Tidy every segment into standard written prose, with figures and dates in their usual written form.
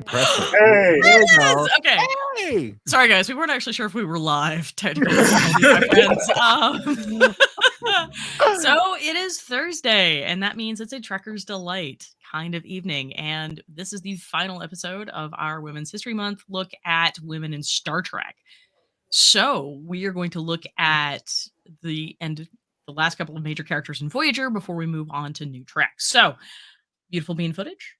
Press it. Hey. There you Yes! go. Okay. Hey. Sorry, guys. We weren't actually sure if we were live, technically, my friends. So it is Thursday, and that means it's a Trekker's Delight kind of evening. And this is the final episode of our Women's History Month look at women in Star Trek. So we are going to look at the last couple of major characters in Voyager before we move on to new Trek. So, beautiful bean footage.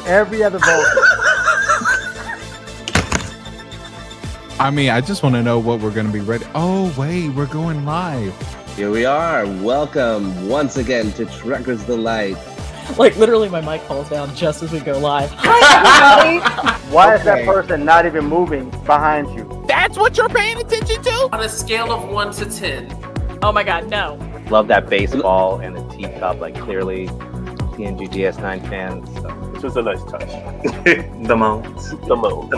Every other vote. I mean, I just want to know what we're going to be ready. Oh, wait, we're going live. Here we are. Welcome once again to Trekker's Delight. Like, literally, my mic falls down just as we go live. Hi, everybody! Why is that person not even moving behind you? That's what you're paying attention to? On a scale of 1 to 10. Oh my god, no. Love that baseball and the teacup. Like, clearly, TNG DS9 fans. This was a nice touch. The most. The most.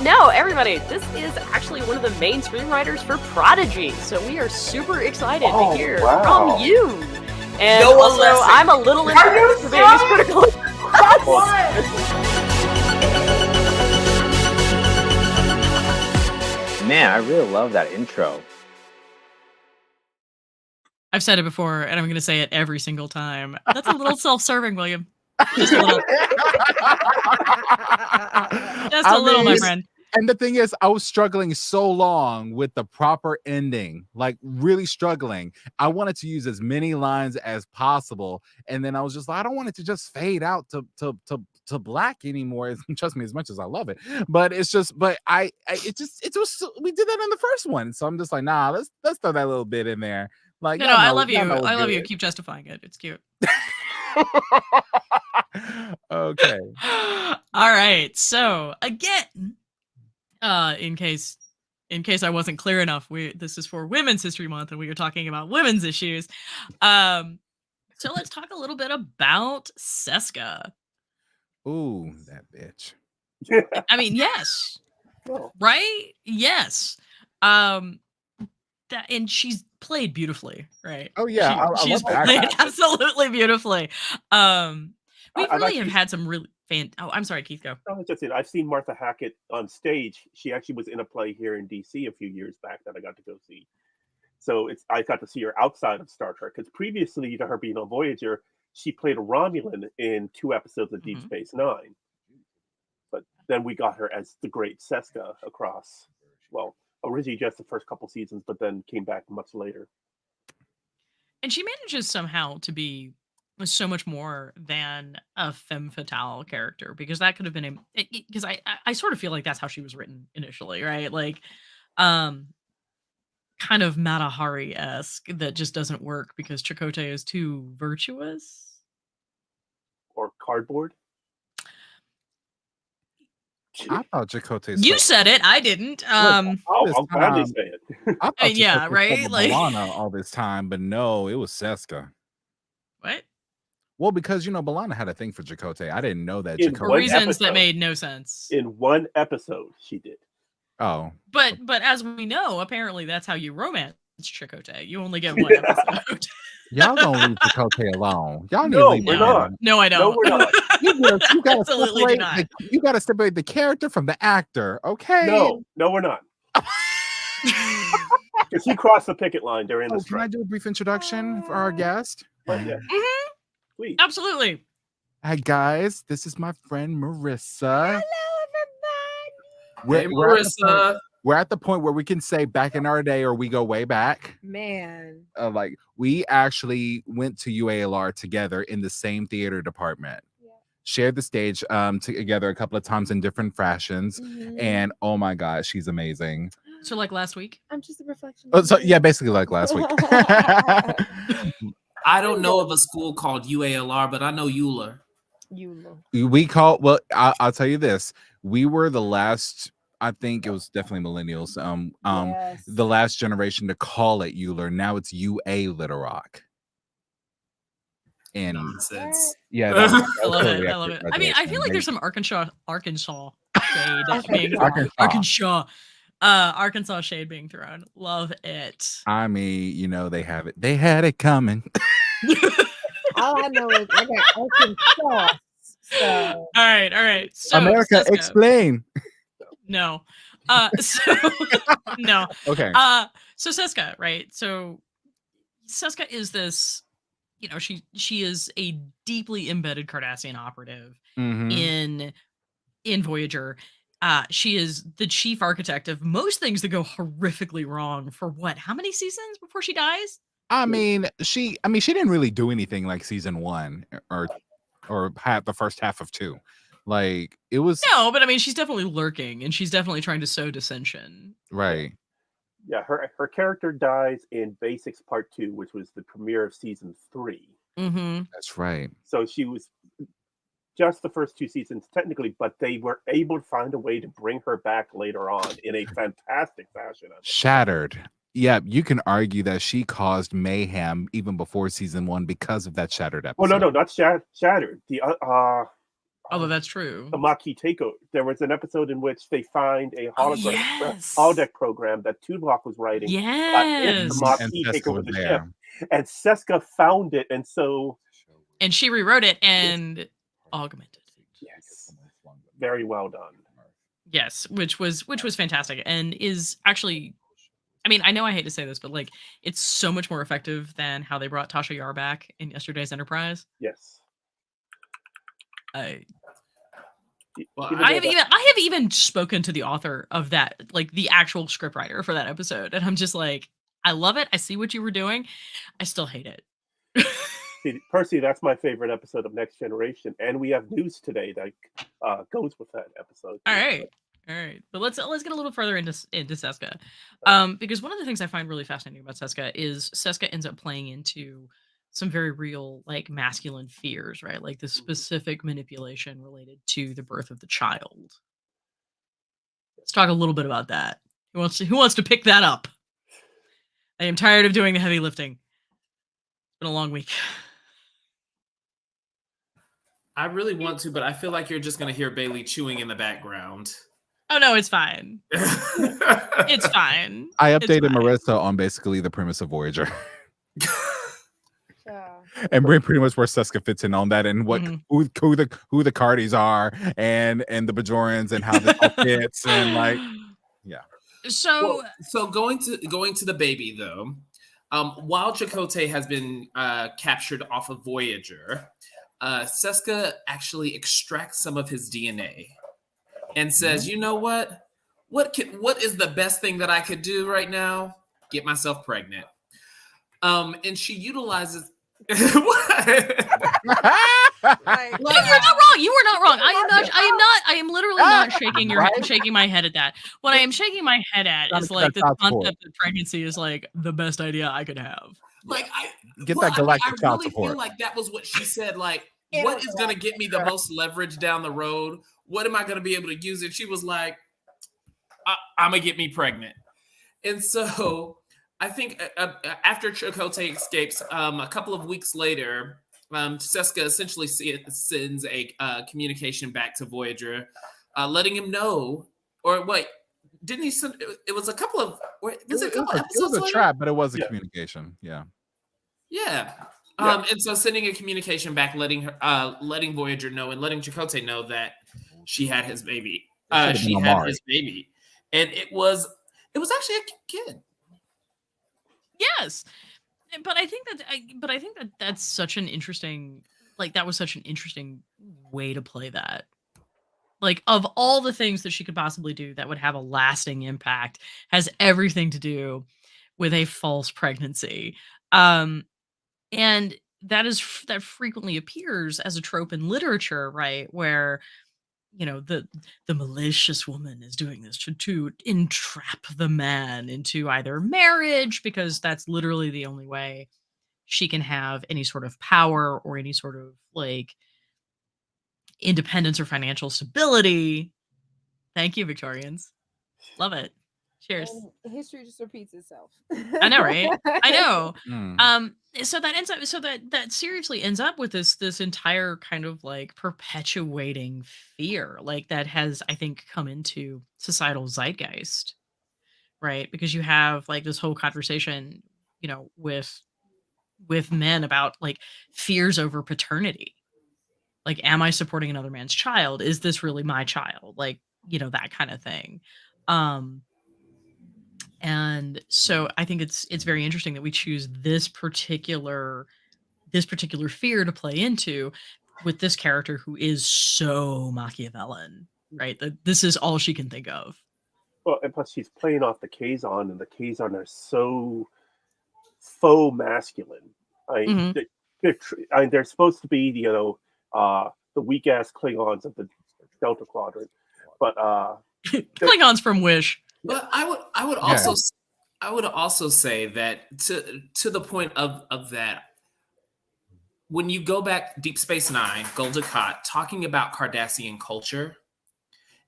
No, everybody, this is actually one of the main screenwriters for Prodigy, so we are super excited to hear from you. And No one also, listened. I'm a little embarrassed for being as critical. Man, I really love that intro. I've said it before, and I'm going to say it every single time. That's a little self-serving, William. Just a little. Just a little, my friend. And the thing is, I was struggling so long with the proper ending, like really struggling. I wanted to use as many lines as possible. And then I was just like, I don't want it to just fade out to black anymore. Trust me, as much as I love it. But it's just, but it was, we did that in the first one. So I'm just like, nah, let's throw that little bit in there. Like, No, I love you. I love you. Keep justifying it. It's cute. Okay. All right. So again, in case I wasn't clear enough, this is for Women's History Month, and we are talking about women's issues. So let's talk a little bit about Seska. Ooh, that bitch. I mean, yes, Oh. right? Yes. And she's played beautifully, right? Oh yeah, she's I love played that. absolutely beautifully. We I've really have actually- had some really Oh, I'm sorry, Keith. Go. No, it's just it. I've seen Martha Hackett on stage. She actually was in a play here in DC a few years back that I got to go see. So I got to see her outside of Star Trek because previously to her being on Voyager, she played a Romulan in 2 episodes of Deep Space Nine. But then we got her as the Great Seska across. Well, originally just the first couple seasons, but then came back much later. And she manages somehow to be so much more than a femme fatale character, because that could have been because I sort of feel like that's how she was written initially, right? Like kind of Mata Hari-esque that just doesn't work because Chakotay is too virtuous. Or cardboard. I thought Chakotay. You said it, I didn't. I'll gladly say it. I thought yeah, Chakotay right? was Like B'Elanna all this time, but no, it was Seska. what? Well, because B'Elanna had a thing for Chakotay. I didn't know that. In For one reasons episode. that made no sense. In 1 episode, she did. Oh, But as we know, apparently that's how you romance Chakotay. You only get 1 episode. y'all don't leave Chakotay alone. Y'all need No, to leave we're her No. not. alone. No, I don't. No, we're not. You gotta Absolutely do separate not. you gotta separate the character from the actor. Okay. No, we're not. Because he crossed the picket line during the Oh, can I strike. do a brief introduction for our guest? Oh, yeah. Mhm. Please. Absolutely. Hi guys, this is my friend Marissa. Hey, Marissa. We're at the point where we can say back in our day, or we go way back. Man. Like we actually went to UALR together in the same theater department. shared the stage together a couple of times in different fashions, and oh my god, she's amazing. So like last week. I'm just a reflection. Oh, so yeah, basically like last week. I don't know of a school called UALR, but I know Euler. We call well. I'll tell you this: we were the last. I think it was definitely millennials. The last generation to call it Euler. Now it's UA Little Rock. And nonsense. Yeah, I love it. I love it. I mean, I feel like there's some Arkansas shade being Arkansas shade being thrown. Love it. I mean, you know, they had it coming. All I know is I got Arkansas. So. All right. So America, Seska. explain. No. So no. Okay. So Seska, right? So Seska is this, you know, she is a deeply embedded Cardassian operative in Voyager. She is the chief architect of most things that go horrifically wrong for what? How many seasons before she dies? I mean, she didn't really do anything like season 1 or the first half of 2. Like it was no, but I mean, she's definitely lurking and she's definitely trying to sow dissension. Right. Yeah, her character dies in Basics Part 2, which was the premiere of season 3. That's right. So she was just the first 2 seasons technically, but they were able to find a way to bring her back later on in a fantastic fashion. Shattered. Yeah, you can argue that she caused mayhem even before season 1 because of that Shattered episode. Oh no, not Shattered. The although that's true. The Maquis takeover. There was an episode in which they find a holodeck program that Tuvok was writing. Yes. The Maquis takeover the ship, and Seska found it, and she rewrote it and augmented. Yes, very well done. Yes, which was fantastic, and is actually. I mean, I know I hate to say this, but like, it's so much more effective than how they brought Tasha Yar back in yesterday's Enterprise. Yes. I have even spoken to the author of that, like the actual scriptwriter for that episode, and I'm just like, I love it. I see what you were doing. I still hate it. Percy, that's my favorite episode of Next Generation, and we have news today that goes with that episode. All right, but let's get a little further into Seska, because one of the things I find really fascinating about Seska is Seska ends up playing into some very real, like, masculine fears, right? Like the specific manipulation related to the birth of the child. Let's talk a little bit about that. Who wants to pick that up? I am tired of doing the heavy lifting. It's been a long week. I really want to, but I feel like you're just going to hear Bailey chewing in the background. Oh, no, it's fine. It's fine. I updated Marissa on basically the premise of Voyager. And pretty much where Seska fits in on that, and what who the Cardis are, and the Bajorans, and how this all fits, and like, yeah. So going to the baby though, while Chakotay has been captured off of Voyager, Seska actually extracts some of his DNA and says, "You know what? What is the best thing that I could do right now? Get myself pregnant." And she utilizes. What? You were not wrong. You were not wrong. I am literally not shaking my head at that. What I am shaking my head at is like the concept that pregnancy is like the best idea I could have. Like get that galactic child really support. Feel like that was what she said. Like, what is going to get me the most leverage down the road? What am I going to be able to use? And she was like, I'm going to get me pregnant. And so I think after Chakotay escapes, a couple of weeks later, Seska essentially sends a communication back to Voyager, letting him know, or wait, didn't he send? It was a couple of. Was it a couple episodes? It was a trap, but it was a communication. Yeah. Yeah. And so sending a communication back, letting Voyager know and letting Chakotay know that she had his baby. She had his baby, and it was actually a kid. Yes, but I think that that's such an interesting, like, that was such an interesting way to play that. Like, of all the things that she could possibly do that would have a lasting impact, has everything to do with a false pregnancy. And that frequently appears as a trope in literature, right? Where the malicious woman is doing this to entrap the man into either marriage, because that's literally the only way she can have any sort of power or any sort of like independence or financial stability. Thank you, Victorians. Love it. Cheers. And history just repeats itself. I know, right? I know. Mm. So that seriously ends up with this entire kind of like perpetuating fear, like that has, I think, come into societal zeitgeist, right? Because you have like this whole conversation, with men about like fears over paternity. Like, am I supporting another man's child? Is this really my child? Like, that kind of thing. And so I think it's very interesting that we choose this particular fear to play into with this character who is so Machiavellian, right? That this is all she can think of. Well, and plus she's playing off the Kazon, and the Kazon are so faux masculine. They're supposed to be, the weak ass Klingons of the Delta Quadrant, but Klingons from Wish. But I would also say that to the point of that, when you go back Deep Space Nine, Gul Dukat talking about Cardassian culture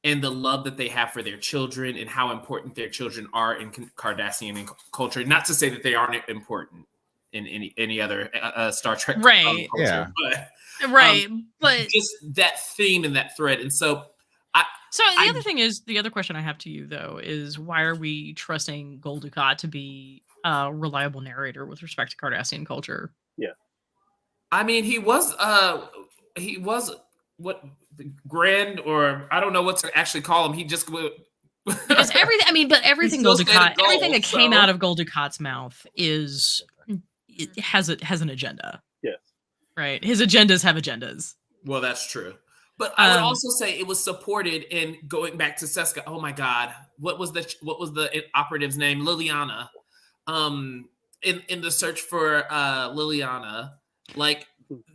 and the love that they have for their children and how important their children are in Cardassian culture. Not to say that they aren't important in any other Star Trek right? Culture, yeah, right. But just that theme and that thread, and so. The other question I have to you though is, why are we trusting Gul Dukat to be a reliable narrator with respect to Cardassian culture? Yeah, I mean, he was what grand, or I don't know what to actually call him. He just because everything Gul Dukat, everything that came out of Gul Dukat's mouth has an agenda. Yes, right. His agendas have agendas. Well, that's true. But I would also say it was supported in going back to Seska. Oh my God, what was the operative's name? Liliana. In the search for Liliana, like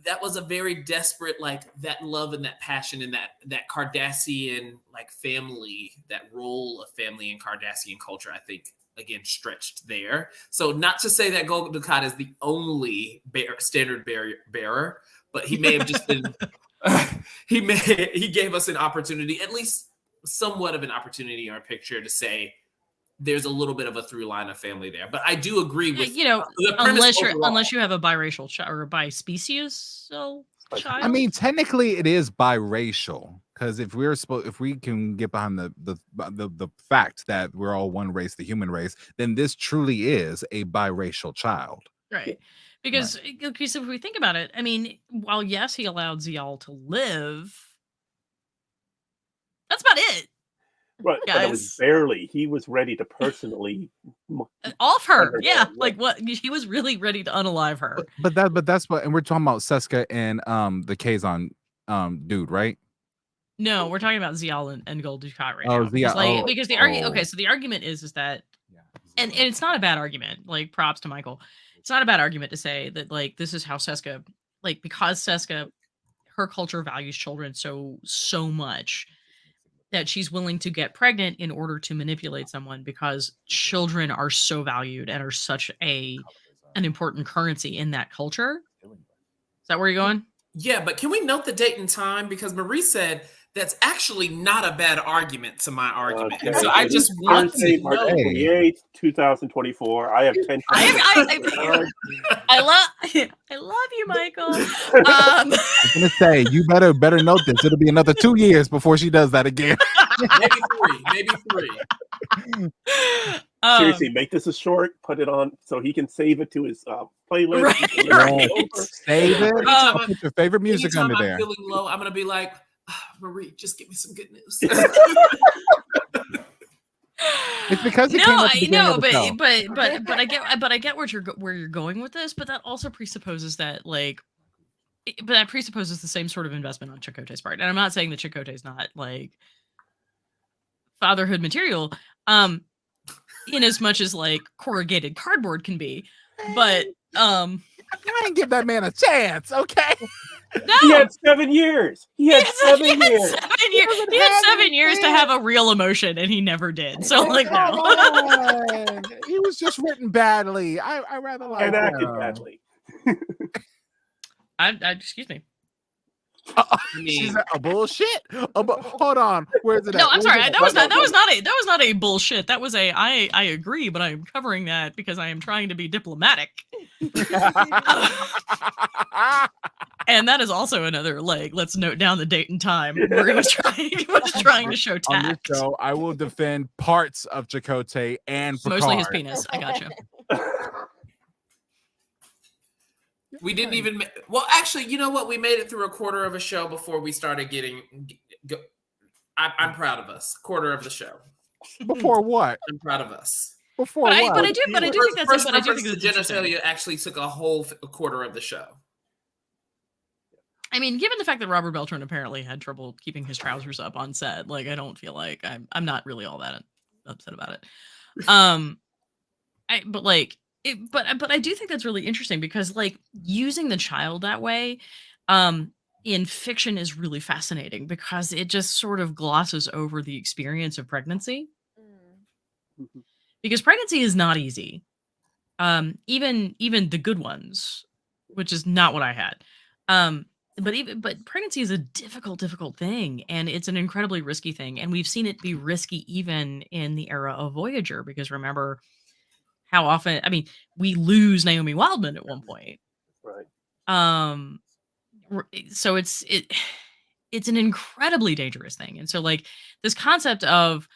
that was a very desperate, like that love and that passion and that Cardassian like family, that role of family in Cardassian culture. I think again stretched there. So not to say that Gul Dukat is the only standard bearer, but he may have just been. He gave us an opportunity, at least somewhat of an opportunity in our picture, to say there's a little bit of a through line of family there. But I do agree with unless you have a biracial child or a bispecies child. I mean, technically, it is biracial, because if we can get behind the fact that we're all one race, the human race, then this truly is a biracial child, right? Because if we think about it, I mean, while yes, he allowed Ziyal to live, that's about it. Right, but it was barely. He was ready to personally off her. Yeah, like what? He was really ready to unalive her. But that's what, and we're talking about Seska and the Kazon dude, right? No, we're talking about Ziyal and Gul Dukat right now. Because the argument. Okay, so the argument is that, and it's not a bad argument. Like, props to Michael. It's not a bad argument to say that, like, this is how Seska, like, because Seska, her culture values children so much that she's willing to get pregnant in order to manipulate someone, because children are so valued and are such an important currency in that culture. Is that where you're going? Yeah, but can we note the date and time? Because Marie said that's actually not a bad argument to my argument. Okay. So I just want to know. March 28th, 2024. I have 10. I love you, Michael. I'm gonna say you better note this. It'll be another 2 years before she does that again. maybe three. Seriously, make this a short. Put it on so he can save it to his playlist. Right. Save it. Put your favorite music under there. I'm feeling low, I'm gonna be like, Marie, just give me some good news. It's because but I get where you're going with this, but that also presupposes that that presupposes the same sort of investment on Chakotay's part. And I'm not saying that Chakotay's not like fatherhood material, in as much as like corrugated cardboard can be, but I didn't give that man a chance, okay? No, He had 7 years. He had 7 years. 7 years. He had 7 years to have a real emotion, and he never did. So, like, Come no. on. He was just written badly. I rather like And acted him. badly. Excuse me. I She's mean, a bullshit. Hold on. Where's it at? No, I'm Where's sorry. it at? That was not a bullshit. That was a I agree, but I'm covering that because I am trying to be diplomatic. And that is also another let's note down the date and time where he was trying to show On this tact. show, I will defend parts of Chakotay and Picard. Mostly his penis. I gotcha. we didn't even. Well, actually, you know what? We made it through a quarter of a show before we started getting. I'm proud of us. Quarter of the show. Before what? I'm proud of us. Before But what? I do think that's First but I do reference think to that's interesting. genitalia actually took a whole quarter of the show. I mean, given the fact that Robert Beltran apparently had trouble keeping his trousers up on set, like I don't feel like I'm not really all that upset about it. But I do think that's really interesting because like using the child that way, in fiction is really fascinating because it just sort of glosses over the experience of pregnancy. Because pregnancy is not easy. Even the good ones, which is not what I had. But pregnancy is a difficult thing, and it's an incredibly risky thing. And we've seen it be risky even in the era of Voyager, because remember how often, I mean, we lose Naomi Wildman at one point. Right. So it's an incredibly dangerous thing. And so like this concept of,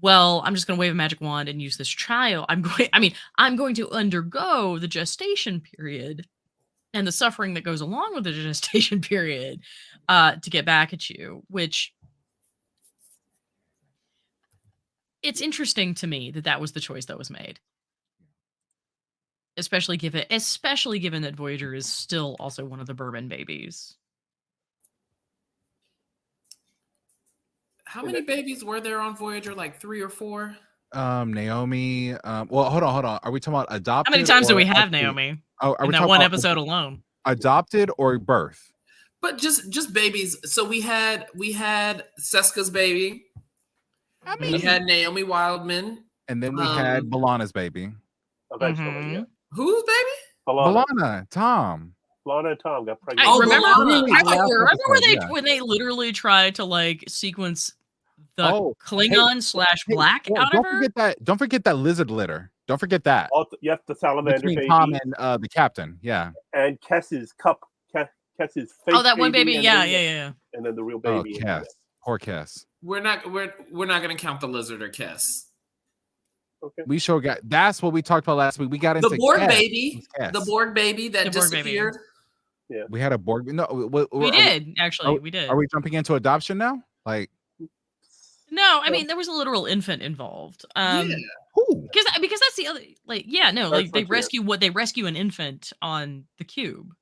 well, I'm just going to wave a magic wand and use this child. I'm going to undergo the gestation period and the suffering that goes along with the gestation period to get back at you, which it's interesting to me that was the choice that was made. Especially given that Voyager is still also one of the bourbon babies. How many babies were there on Voyager? Like 3 or 4? Naomi. Well, hold on. Are we talking about adopted? How many times do we have actually, Naomi? Oh, are In we that talking one about episode alone. adopted or birth? But just babies. So we had Seska's baby. I mean, We had Naomi Wildman. and then we had B'Elanna's baby. Eventually, yeah. Whose baby? B'Elanna, Tom. B'Elanna and Tom got pregnant. Remember B'Elanna. when they literally tried to like sequence the Klingon Hey, Black out of her? Don't forget that lizard litter. Don't forget that. Yes, the salamander Between baby. Tom and the captain. Yeah. And Kess's Kess's fake Oh, that one baby. and Yeah, then yeah. And then the real Oh, baby. Kess. Poor Kess. We're not going to count the lizard or Kess. Okay. We sure got. That's what we talked about last week. We got into The Borg Kess. baby. Kess. The Borg baby that The Borg baby. disappeared. Yeah. We had a Borg. No, We did actually. We did. Are we jumping into adoption now? Like, No, I mean there was a literal infant involved. Yeah. Because that's the other they Frontier. rescue an infant on the cube.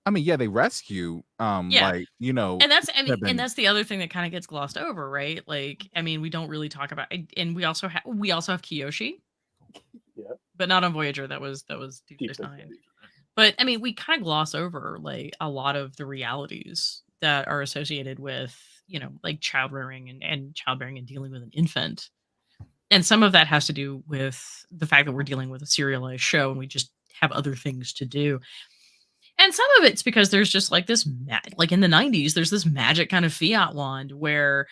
I mean, yeah, they rescue. Yeah. Like And that's Kevin. and that's the other thing that kind of gets glossed over, right? Like, I mean, we don't really talk about, and we also have Kyoshi. Yeah. But not on Voyager. That was Deep Space Nine. But I mean, we kind of gloss over like a lot of the realities that are associated with, like child rearing and childbearing and dealing with an infant. And some of that has to do with the fact that we're dealing with a serialized show and we just have other things to do. And some of it's because there's just like this, like in the 90s, there's this magic kind of fiat wand where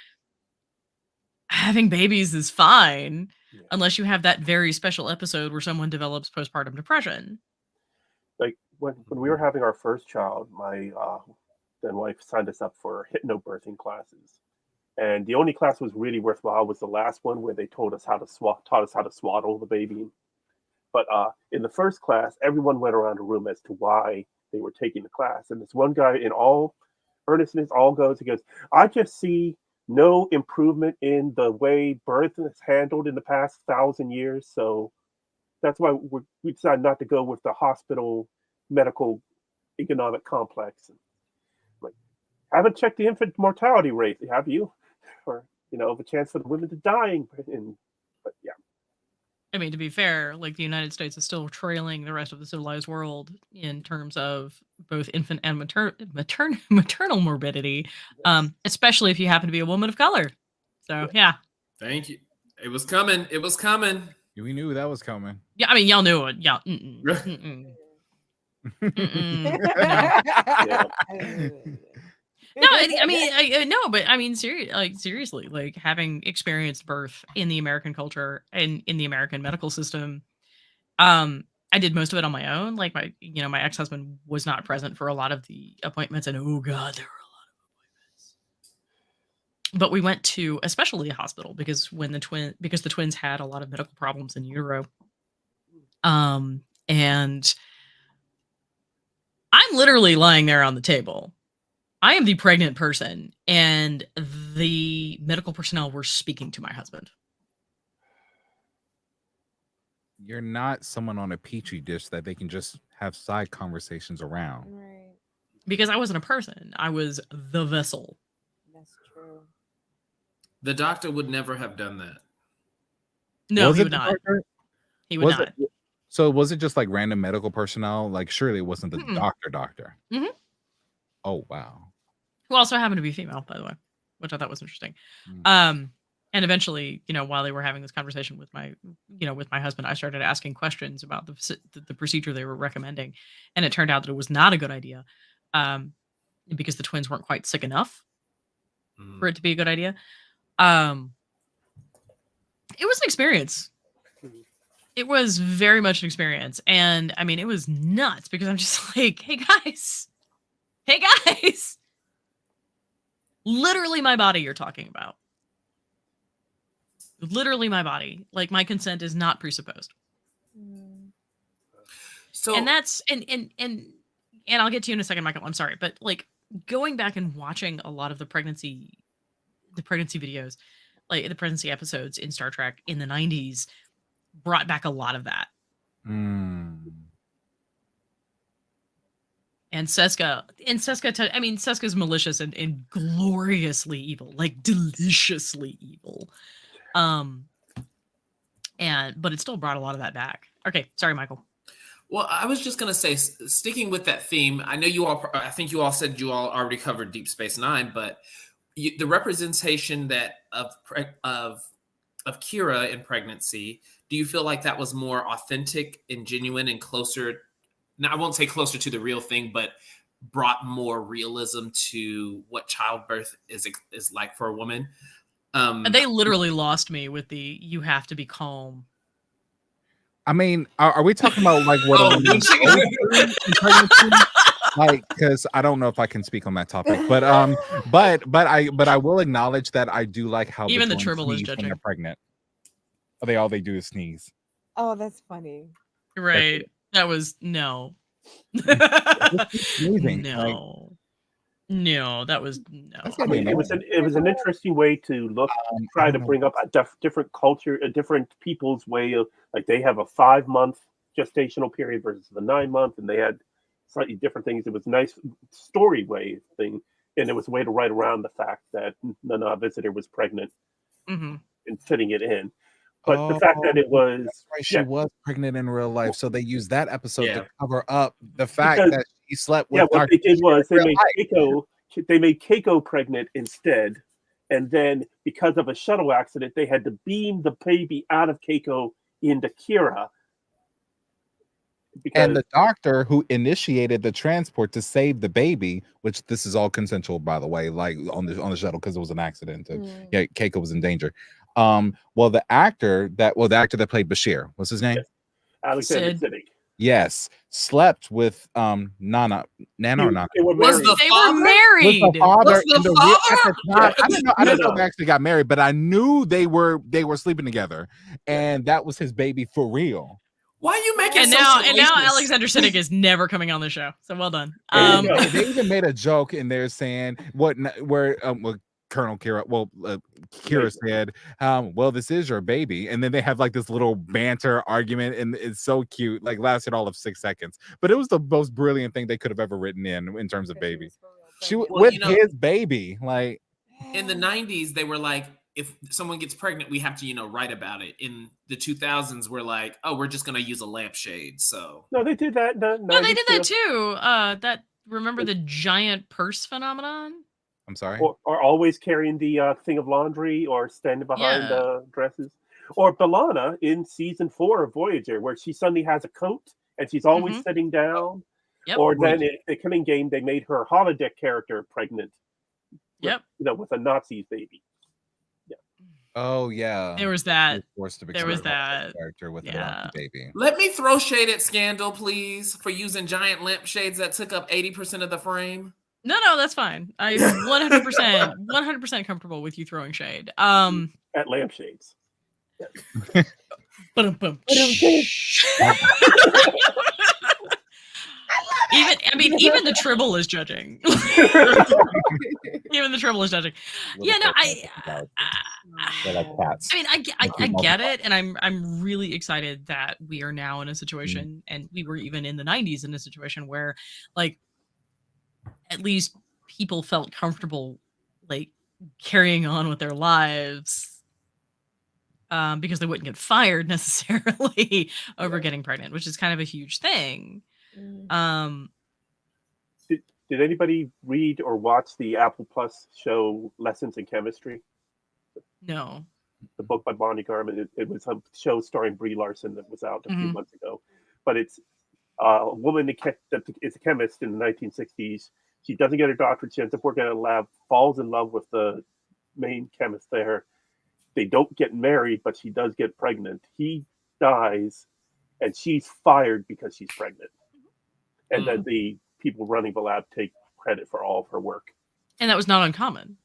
having babies is fine unless you have that very special episode where someone develops postpartum depression. Like when we were having our first child, my then wife signed us up for hypnobirthing classes. And the only class was really worthwhile was the last one where they taught us how to swaddle the baby. But in the first class, everyone went around the room as to why they were taking the class. And this one guy, in all earnestness, he goes, I just see no improvement in the way birth is handled in the past 1,000 years. So that's why we decided not to go with the hospital medical economic complex. Like, haven't checked the infant mortality rate, have you? Or, the chance for the women to dying. But yeah. I mean, to be fair, like the United States is still trailing the rest of the civilized world in terms of both infant and maternal morbidity, especially if you happen to be a woman of color. So yeah. Thank you. It was coming. It was coming. We knew that was coming. Yeah, I mean, y'all knew it. Yeah. No, I mean, no, but I mean, seriously, like having experienced birth in the American culture and in the American medical system, I did most of it on my own. Like my ex-husband was not present for a lot of the appointments, and oh god, there were a lot of appointments. But we went to a specialty hospital because the twins had a lot of medical problems in utero, and I'm literally lying there on the table. I am the pregnant person, and the medical personnel were speaking to my husband. You're not someone on a petri dish that they can just have side conversations around. Right. Because I wasn't a person. I was the vessel. That's true. The doctor would never have done that. No, Was he it would the not. doctor? He would Was not. it, so was it just like random medical personnel? Like surely it wasn't the Mm-mm. doctor. Mhm. Oh wow. Who also happened to be female, by the way, which I thought was interesting. Mm. And eventually, while they were having this conversation with my husband, I started asking questions about the procedure they were recommending, and it turned out that it was not a good idea, because the twins weren't quite sick enough for it to be a good idea. It was an experience. It was very much an experience, and I mean, it was nuts because I'm just like, hey guys. Literally my body you're talking about. Literally my body. Like my consent is not presupposed. So And that's and I'll get to you in a second, Michael. I'm sorry, but like going back and watching a lot of the pregnancy videos, like the pregnancy episodes in Star Trek in the 90s brought back a lot of that. And Seska, Seska's malicious and gloriously evil, like deliciously evil. But it still brought a lot of that back. Okay, sorry, Michael. Well, I was just gonna say, sticking with that theme, I know I think you all said you all already covered Deep Space Nine, but the representation of Kira in pregnancy, do you feel like that was more authentic and genuine and closer? Now, I won't say closer to the real thing, but brought more realism to what childbirth is like for a woman. And they literally lost me with the "you have to be calm." I mean, are we talking about like what a woman goes through in pregnancy? Like, because I don't know if I can speak on that topic, but I will acknowledge that I do like how Even the twins Tribble is sneeze when judging. they're pregnant. All they do is sneeze. Oh, that's funny. Right. That was no. Sneezing, No, that was no. I mean, it was an interesting way to look, try to bring up a different culture, a different people's way of, like, they have a 5-month gestational period versus the 9-month, and they had slightly different things. It was a nice story way thing, and it was a way to write around the fact that Nana Visitor was pregnant and fitting it in. But the fact that it was... That's right, she was pregnant in real life, so they used that episode to cover up the fact that she slept with... what they did was they made Keiko pregnant instead, and then because of a shuttle accident, they had to beam the baby out of Keiko into Kira. And the doctor who initiated the transport to save the baby, which this is all consensual, by the way, like on the shuttle, because it was an accident. Yeah, Keiko was in danger. The actor that played Bashir, what's his name? Yes. Alexander Siddig. Yes, slept with Nana or Nana. They were married. Was the father in the real, at the time, I didn't know they actually got married, but I knew they were sleeping together, and that was his baby for real. Why are you making and now Alexander Siddig is never coming on the show. So well done. They even made a joke in there saying Colonel Kira, Kira said, this is your baby. And then they have like this little banter argument, and it's so cute, like lasted all of 6 seconds. But it was the most brilliant thing they could have ever written in terms of baby. His baby. Like in the 90s, they were like, if someone gets pregnant, we have to, write about it. In the 2000s, we're like, oh, we're just gonna use a lampshade. So No, they did that. No, they did that too. Remember the giant purse phenomenon? I'm sorry. Or always carrying the thing of laundry, or standing behind Yeah. the dresses. Or B'Elanna in season 4 of Voyager, where she suddenly has a coat and she's always sitting down. Yep. Or then in the Killing Game, they made her holodeck character pregnant. Yep. With a Nazi baby. Oh yeah. There was that. Forced to There was that. character with Yeah. a baby. let me throw shade at Scandal, please, for using giant lampshades that took up 80% of the frame. No, that's fine. I 100% comfortable with you throwing shade. At lampshades. Ba-dum-bum. Even the Tribble is judging. Even the Tribble is judging. Yeah, no, They're like cats. I mean, I get it, and I'm really excited that we are now in a situation, and we were even in the 90s in a situation where, like, at least people felt comfortable, like, carrying on with their lives, because they wouldn't get fired necessarily over getting pregnant, which is kind of a huge thing. Did anybody read or watch the Apple Plus show Lessons in Chemistry? No. The book by Bonnie Garman. It was a show starring Brie Larson that was out a few months ago. But it's a woman that is a chemist in the 1960s. She doesn't get her doctorate. She ends up working in a lab, falls in love with the main chemist there. They don't get married, but she does get pregnant. He dies, and she's fired because she's pregnant. And then the people running the lab take credit for all of her work. And that was not uncommon.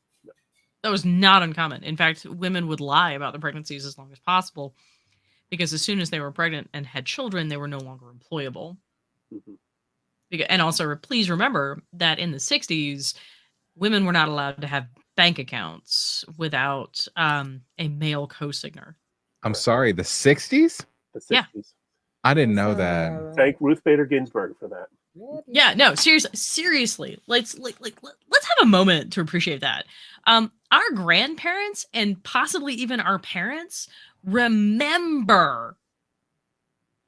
That was not uncommon. In fact, women would lie about their pregnancies as long as possible, because as soon as they were pregnant and had children, they were no longer employable. And also, please remember that in the 60s, women were not allowed to have bank accounts without a male co-signer. I'm sorry, the 60s? The 60s. Yeah. I didn't know that. Thank Ruth Bader Ginsburg for that. Yeah, no, seriously. Let's have a moment to appreciate that. Our grandparents and possibly even our parents remember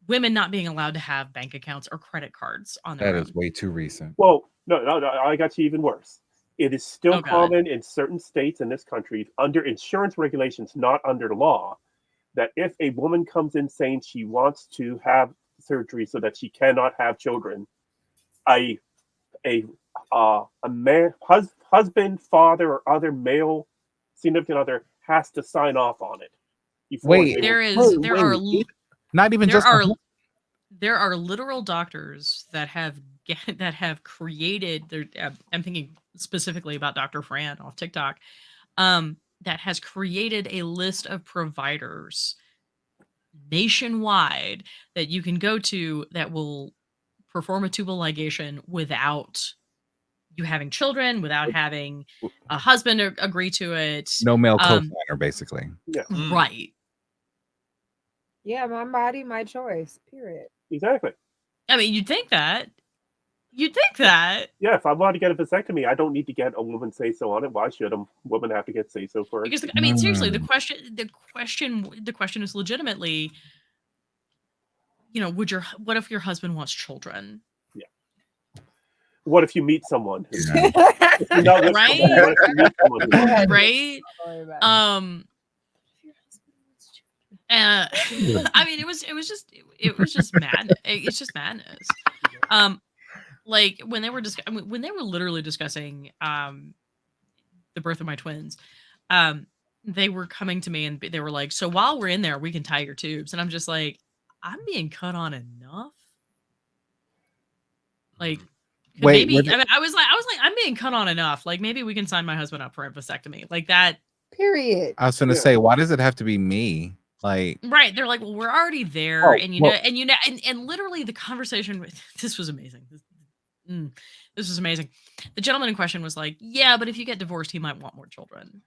women not being allowed to have bank accounts or credit cards on their That own. is way too recent. Well, no, I got you even worse. It is still common in certain states in this country, under insurance regulations, not under law, that if a woman comes in saying she wants to have surgery so that she cannot have children, a man, husband, father, or other male significant other has to sign off on it. Wait, not even just there are literal doctors that have created. I'm thinking specifically about Dr. Fran off TikTok, that has created a list of providers nationwide that you can go to that will perform a tubal ligation without you having children, without having a husband agree to it. No male co-signer, basically. Yeah. Right. Yeah, my body, my choice. Period. Exactly. I mean, you'd think that. You'd think that. Yeah, if I want to get a vasectomy, I don't need to get a woman say so on it. Why should a woman have to get say so for it? Because I mean, seriously, the question is legitimately, what if your husband wants children? Yeah. What if you meet someone? Right? Right? I mean, it was just mad. It's just madness. Like when they were literally discussing the birth of my twins, they were coming to me and they were like, "So while we're in there, we can tie your tubes." And I'm just like, "I'm being cut on enough." Like, wait, maybe I was like, "I'm being cut on enough. Like, maybe we can sign my husband up for a vasectomy." Like that. Period. I was going to say, why does it have to be me? Like, right? They're like, "Well, we're already there," and literally the conversation. This was amazing. This was amazing. The gentleman in question was like, "Yeah, but if you get divorced, he might want more children."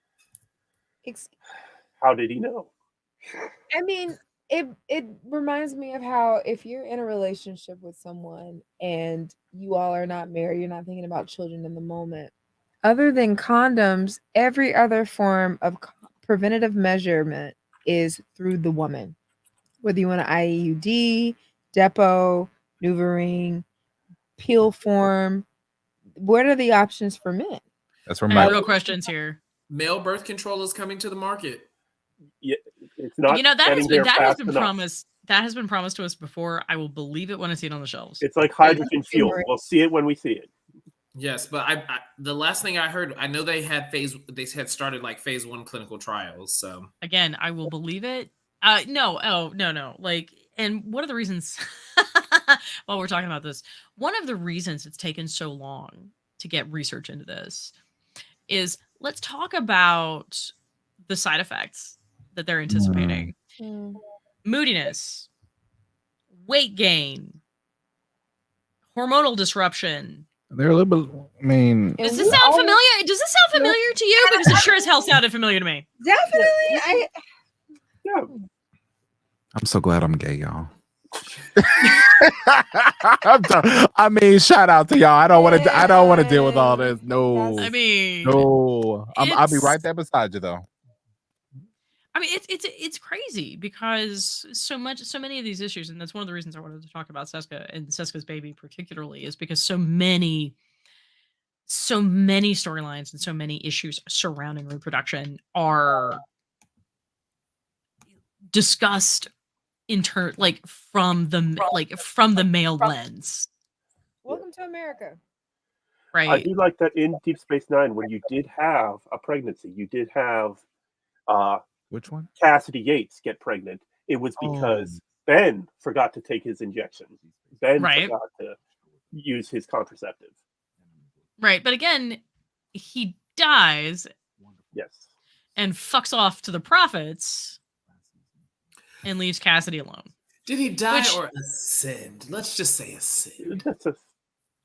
How did he know? I mean, it reminds me of how if you're in a relationship with someone and you all are not married, you're not thinking about children in the moment. Other than condoms, every other form of preventative measurement is through the woman. Whether you want an IUD, depot, NuvaRing, pill form, what are the options for men? That's where Real my questions here. Male birth control is coming to the market. Yeah, it's not. That has getting there been fast enough. promised. That has been promised to us before. I will believe it when I see it on the shelves. It's like hydrogen fuel. We'll see it when we see it. Yes, but I the last thing I heard, I know they had started like phase 1 clinical trials. So again, I will believe it. No. Like, and one of the reasons while we're talking about this, one of the reasons it's taken so long to get research into this is let's talk about the side effects that they're anticipating. Moodiness, weight gain, hormonal disruption. they're a little bit. I mean, Does this sound familiar? Does this sound familiar to you? Because it sure as hell sounded familiar to me. Definitely. Yeah. I'm so glad I'm gay, y'all. I mean, shout out to y'all. I don't want to. I don't want to deal with all this. No. I mean, no. I'll be right there beside you, though. I mean, it's crazy because so many of these issues, and that's one of the reasons I wanted to talk about Seska and Seska's baby particularly, is because so many storylines and so many issues surrounding reproduction are discussed from the male lens. Welcome to America. Right. I do like that in Deep Space Nine, when you did have a pregnancy, you did have which one? Cassidy Yates get pregnant. It was because Ben forgot to take his injection. Ben forgot to use his contraceptive. Right, but again, he dies. Yes. And fucks off to the prophets and leaves Cassidy alone. Did he die or ascend? Let's just say ascend.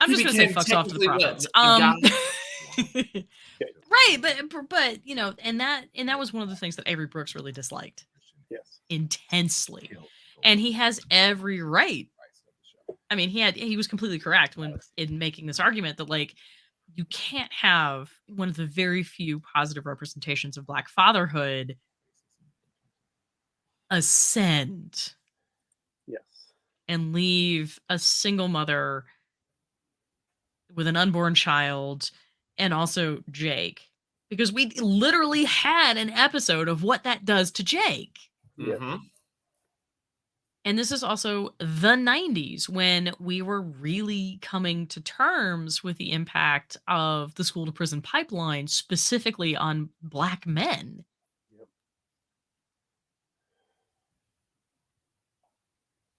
I'm just gonna say fucks off to the prophets. Right, but you know, and that was one of the things that Avery Brooks really disliked. Yes. Intensely. And he has every right. I mean, he was completely correct in making this argument that, like, you can't have one of the very few positive representations of Black fatherhood ascend. Yes. And leave a single mother with an unborn child and also Jake. Because we literally had an episode of what that does to Jake. Mm-hmm. And this is also the 90s when we were really coming to terms with the impact of the school to prison pipeline, specifically on Black men. Yep.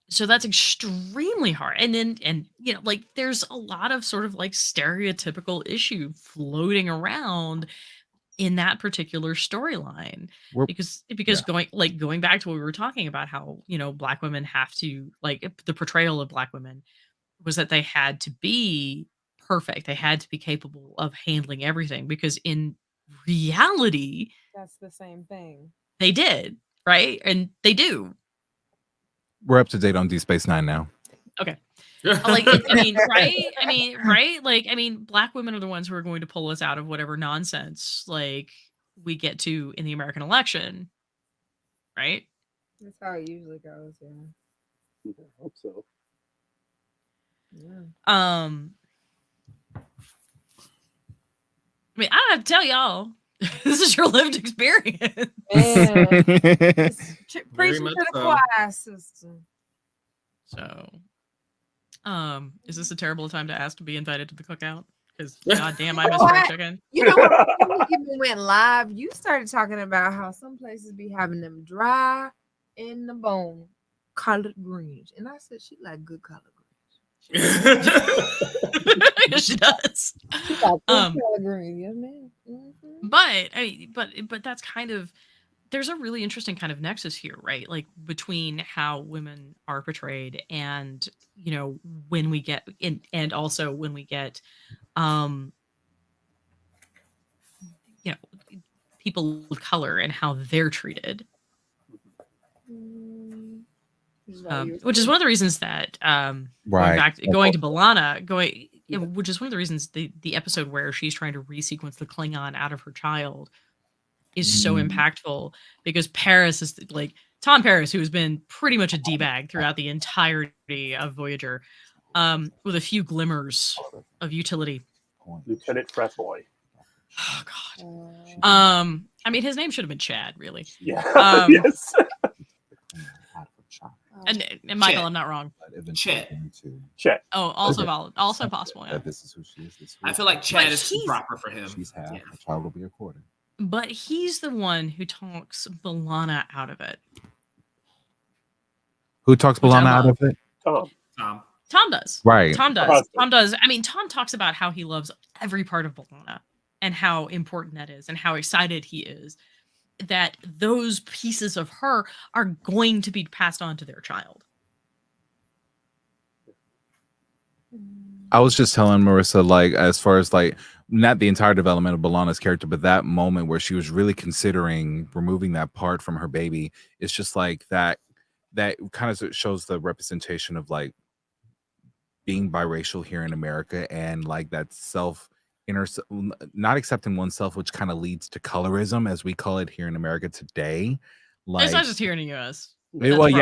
So that's extremely hard. And you know, like, there's a lot of sort of like stereotypical issue floating around in that particular storyline, because going back to what we were talking about, how, you know, Black women have to, like, the portrayal of Black women was that they had to be perfect. They had to be capable of handling everything, because in reality, that's the same thing. They did, right? And they do. We're up to date on Deep Space Nine now. Okay. Like, I mean, right? Like, I mean, Black women are the ones who are going to pull us out of whatever nonsense, like, we get to in the American election, right? That's how it usually goes, yeah. I hope so. Yeah. I mean, I don't have to tell y'all. This is your lived experience. Preaching to the choir system. So, is this a terrible time to ask to be invited to the cookout? Because goddamn, I miss fried chicken. You know what? When we even went live, you started talking about how some places be having them dry in the bone collard greens, and I said she like good collard greens. Yes, she does. She got good collard greens, yes, ma'am. Mm-hmm. But I mean, but that's kind of, there's a really interesting kind of nexus here, right? Like, between how women are portrayed and, you know, when we get in, and also when we get, you know, people of color and how they're treated. Which is one of the reasons that going to B'Elanna, which is one of the reasons the episode where she's trying to resequence the Klingon out of her child is so impactful because Paris is like Tom Paris, who has been pretty much a D-bag throughout the entirety of Voyager, with a few glimmers of utility. Lieutenant Fretboy. Oh God. I mean, his name should have been Chad, really. Yeah. Yes. And Michael, Chet. I'm not wrong. Chet. Chet. Oh, also valid, also possible. Yeah. This is who she is. This is I feel like Chad But is too he's- proper for him. she's half. Yeah. A child will be recorded. But he's the one who talks B'Elanna out of it. Who talks Which I B'Elanna out love. of it? Tom. Tom does. Right. Tom does. Husband. Tom does. I mean, Tom talks about how he loves every part of B'Elanna and how important that is and how excited he is that those pieces of her are going to be passed on to their child. I was just telling Marissa, like, as far as like not the entire development of B'Elanna's character, but that moment where she was really considering removing that part from her baby, it's just like that kind of shows the representation of like being biracial here in America and like that not accepting oneself, which kind of leads to colorism as we call it here in America today. Like, It's not just here in the US. well, That's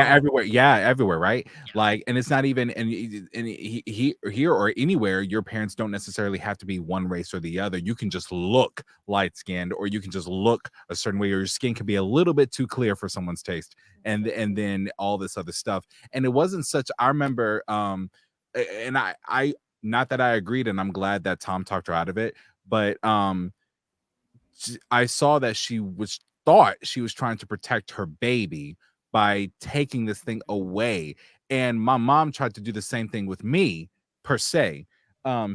yeah, wrong. everywhere, right? Like, and it's not even, and here or anywhere, your parents don't necessarily have to be one race or the other. You can just look light skinned, or you can just look a certain way, or your skin can be a little bit too clear for someone's taste, and then all this other stuff. And it wasn't such. I remember, and I not that I agreed, and I'm glad that Tom talked her out of it, but I saw that she thought she was trying to protect her baby by taking this thing away. And my mom tried to do the same thing with me, per se.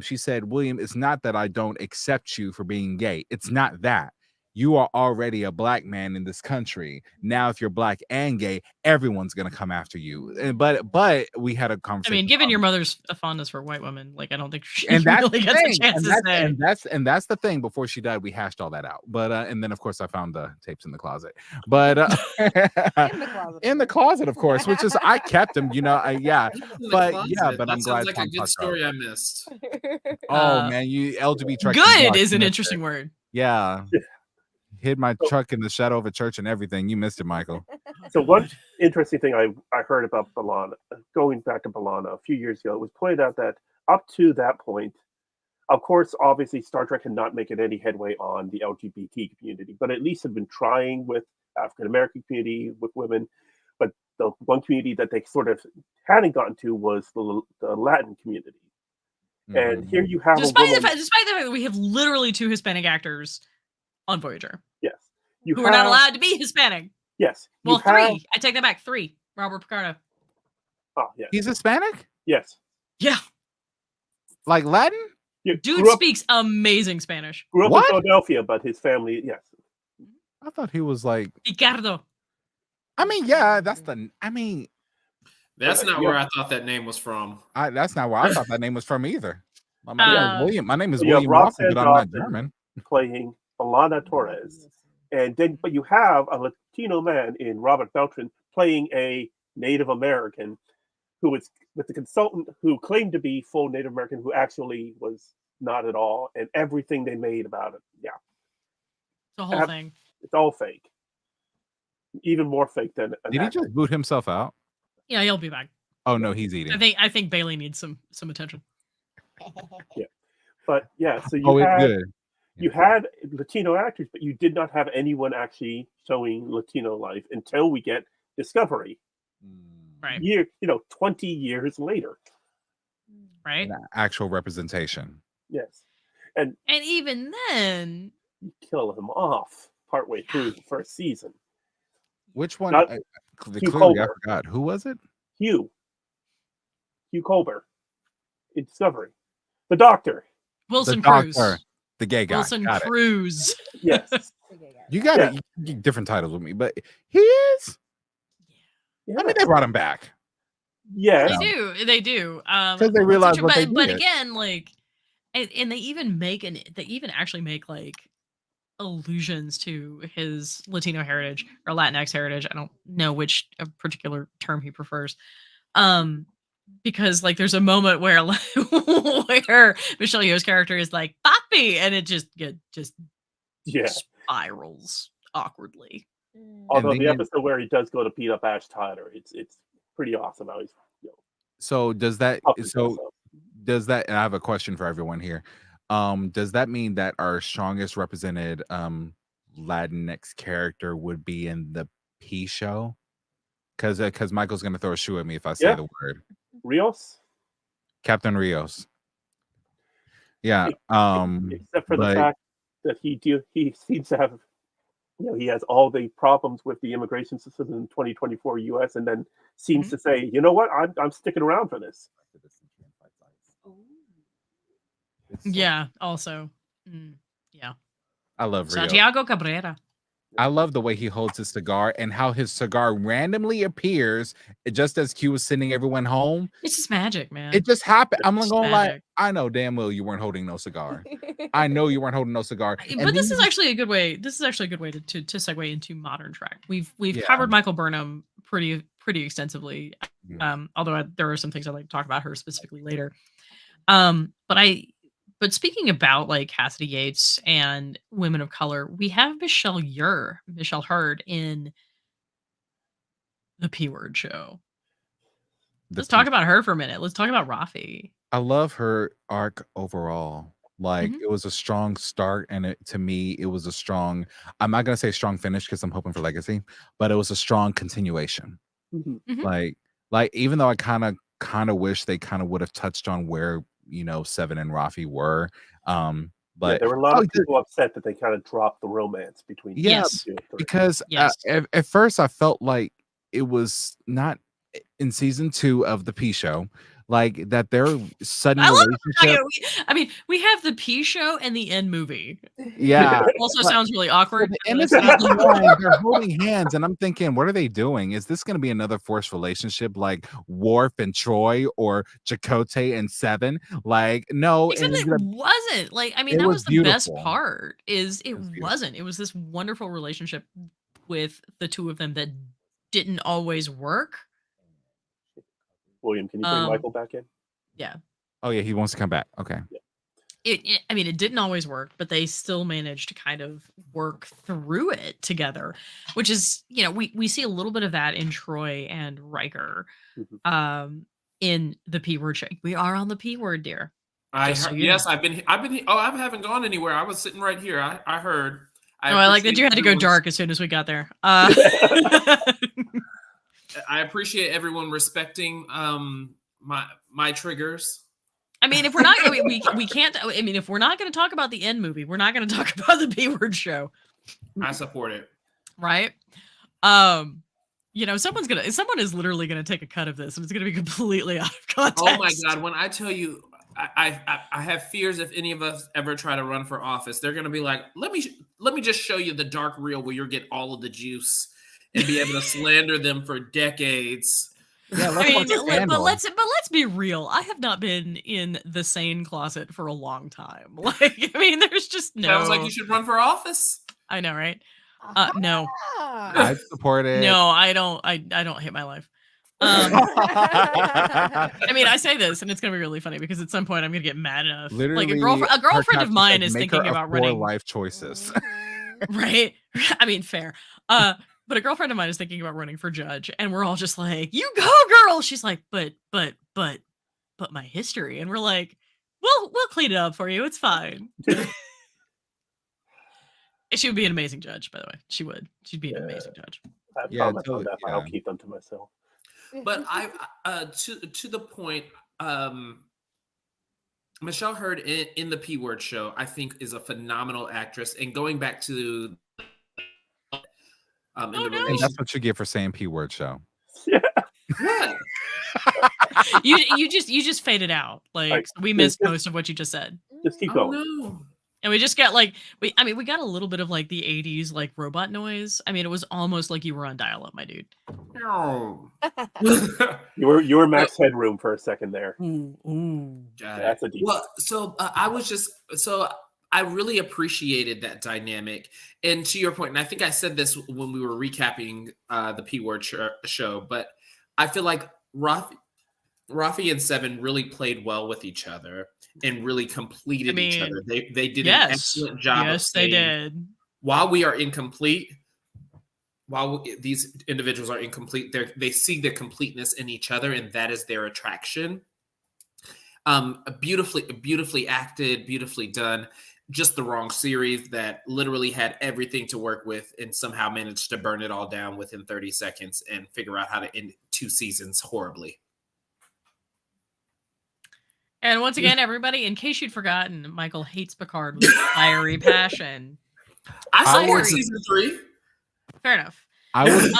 She said, William, it's not that I don't accept you for being gay. It's not that. You are already a black man in this country. Now, if you're black and gay, everyone's gonna come after you. But we had a I conversation. mean, given your mother's fondness for white women, like I don't think she And that's really the gets thing. a chance to say. And that's the thing. Before she died, we hashed all that out. But and then of course I found the tapes in the closet. But in the closet, of course, which is I kept them. You know, In the But closet. yeah, but that I'm glad sounds like Tom a good talked about story I missed. Oh man, you LGBT truck. Good is an interesting word. Yeah. Hid my truck in the shadow of a church and everything. You missed it, Michael. So one interesting thing I heard about B'Elanna, going back to B'Elanna a few years ago, it was pointed out that up to that point, of course, obviously Star Trek had not making any headway on the LGBT community, but at least had been trying with African American community, with women. But the one community that they sort of hadn't gotten to was the Latin community. And here you have Despite a woman. the fact that we have literally 2 Hispanic actors on Voyager. Yes. Who are not allowed to be Hispanic. Yes. Well, 3. I take that back. 3. Robert Picardo. Oh, yeah. He's Hispanic? Yes. Yeah. Like Latin? Yeah, Dude speaks amazing Spanish. Grew up What? in Philadelphia, but his family, yes. I thought he was like. Picardo. I mean, yeah, that's the. I mean, That's not where I thought that name was from. that's not where I thought that name was from either. My name is William. My name is You have William Watson, Roxanne but I'm not Dawson German. playing B'Elanna Torres. And then, but you have a Latino man in Robert Beltran playing a Native American who was with the consultant who claimed to be full Native American, who actually was not at all. And everything they made about it. Yeah. The whole thing. It's all fake. Even more fake than. Did he just boot himself out? Yeah, he'll be back. Oh no, he's eating. I think Bailey needs some attention. Yeah. But yeah, so Oh, it's good. You had Latino actors, but you did not have anyone actually showing Latino life until we get Discovery. Right. 20 years later. Right. Actual representation. Yes. And even then, you kill him off partway through the first season. Which one? Not- Clearly, Hugh I Colbert. forgot. Who was it? Hugh Colbert in Discovery. The Doctor. Wilson the Cruz. doctor, the gay guy. Wilson Got it. Cruz. Yes. You got it. Different titles with me, but he is. Yeah. I mean, they brought him back. Yes. They do. Because they realized what they but did. again, like, and they even actually make like allusions to his Latino heritage or Latinx heritage. I don't know which particular term he prefers. Because like there's a moment where where Michelle Yeoh's character is like Papi, and it just Yeah. spirals awkwardly. Although And the then- episode where he does go to beat up Ash Tyler, it's pretty awesome how he's So does that? up his ass So up. does that? And I have a question for everyone here. Does that mean that our strongest represented Latinx character would be in the P show? Because Michael's gonna throw a shoe at me if I say Yeah. the word Rios? Captain Rios. Yeah. Except for the but- fact that he seems to have, he has all the problems with the immigration system in 2024 U.S. and then seems to say, you know what, I'm sticking around for this. Yeah. Also. Yeah. I love Rio. Santiago Cabrera. I love the way he holds his cigar and how his cigar randomly appears just as Q was sending everyone home. It's just magic, man. It just happened. I'm not It's gonna lie. magic. I know damn well you weren't holding no cigar. I know you weren't holding no cigar. But this is actually a good way. This is actually a good way to segue into modern Trek. We've Yeah. covered Michael Burnham pretty extensively. Yeah. Although there are some things I'd like to talk about her specifically later. But speaking about like Cassidy Yates and women of color, we have Michelle Hurd in the P Word show. Let's talk about her for a minute. Let's talk about Rafi. I love her arc overall. Like Mhm. it was a strong start, and to me, it was a strong. I'm not gonna say strong finish because I'm hoping for legacy, but it was a strong continuation. Mhm. Mhm. Like even though I kind of wish they kind of would have touched on where Seven and Rafi were. But there were a lot of people upset that they kind of dropped the romance between Yes. the two and three. because Yes. at first I felt like it was not in season 2 of the P show, like that their sudden I love relationship. we have the P show and the N movie. Yeah. Also But- sounds really awkward. The end of season 1, they're holding hands, and I'm thinking, what are they doing? Is this going to be another forced relationship like Worf and Troy or Chakotay and Seven? Like, no. Except and it wasn't. Like, I mean, It that was was the best beautiful. part. Is it was beautiful. wasn't. It was this wonderful relationship with the two of them that didn't always work. William, can you bring Michael back in? Yeah. Oh yeah, he wants to come back. Okay. I mean, it didn't always work, but they still managed to kind of work through it together, which is, we see a little bit of that in Troy and Riker, in the P Word show. We are on the P Word, dear. Just so you know. I've been. Oh, I haven't gone anywhere. I was sitting right here. I heard. I like that you had to go everyone's- dark as soon as we got there. I appreciate everyone respecting my triggers. I mean, if we're not, we can't. I mean, if we're not going to talk about the N movie, we're not going to talk about the P Word show, I support it. right? Someone is literally gonna take a cut of this, and it's gonna be completely out of context. Oh my god! When I tell you, I have fears if any of us ever try to run for office, they're gonna be like, let me just show you the dark reel where you get all of the juice and be able to slander them for decades. Yeah, I mean, but let's be real. I have not been in the sane closet for a long time. Like, I mean, there's just no. Sounds like you should run for office. I know, right? No, I support it. no, I don't. I don't hate my life. I mean, I say this, and it's gonna be really funny because at some point I'm gonna get mad enough. Literally, Like a girlfriend of mine is make thinking her about a 4 running. life choices. Right? I mean, fair. But a girlfriend of mine is thinking about running for judge, and we're all just like, "You go, girl!" She's like, "But my history," and we're like, "We'll clean it up for you. It's fine." She would be an amazing judge, by the way. She would. She'd be an amazing judge. I have Yeah, comments on totally, that, but I'll yeah. keep them to myself. But I to the point, Michelle Hurd in the P Word show, I think, is a phenomenal actress. And going back to in the And relation, that's what you get for saying P Word show. what? You just faded out. Like, Right. we missed most of what you just said. Just keep Oh, going. no. And we just got like we got a little bit of like the 80s like robot noise. I mean, it was almost like you were on dial-up, my dude. No. You were Max Headroom for a second there. Got That's it. a deep. Well, so I really appreciated that dynamic. And to your point, and I think I said this when we were recapping the P Word show, but I feel like Rafi and Seven really played well with each other and really completed each other. They did an excellent job. Yes, they did. While we are incomplete, while these individuals are incomplete, they see the completeness in each other, and that is their attraction. Beautifully acted, beautifully done. Just the wrong series that literally had everything to work with and somehow managed to burn it all down within 30 seconds and figure out how to end 2 seasons horribly. And once again, everybody, in case you'd forgotten, Michael hates Picard with fiery passion. I saw season 3. Fair enough. I was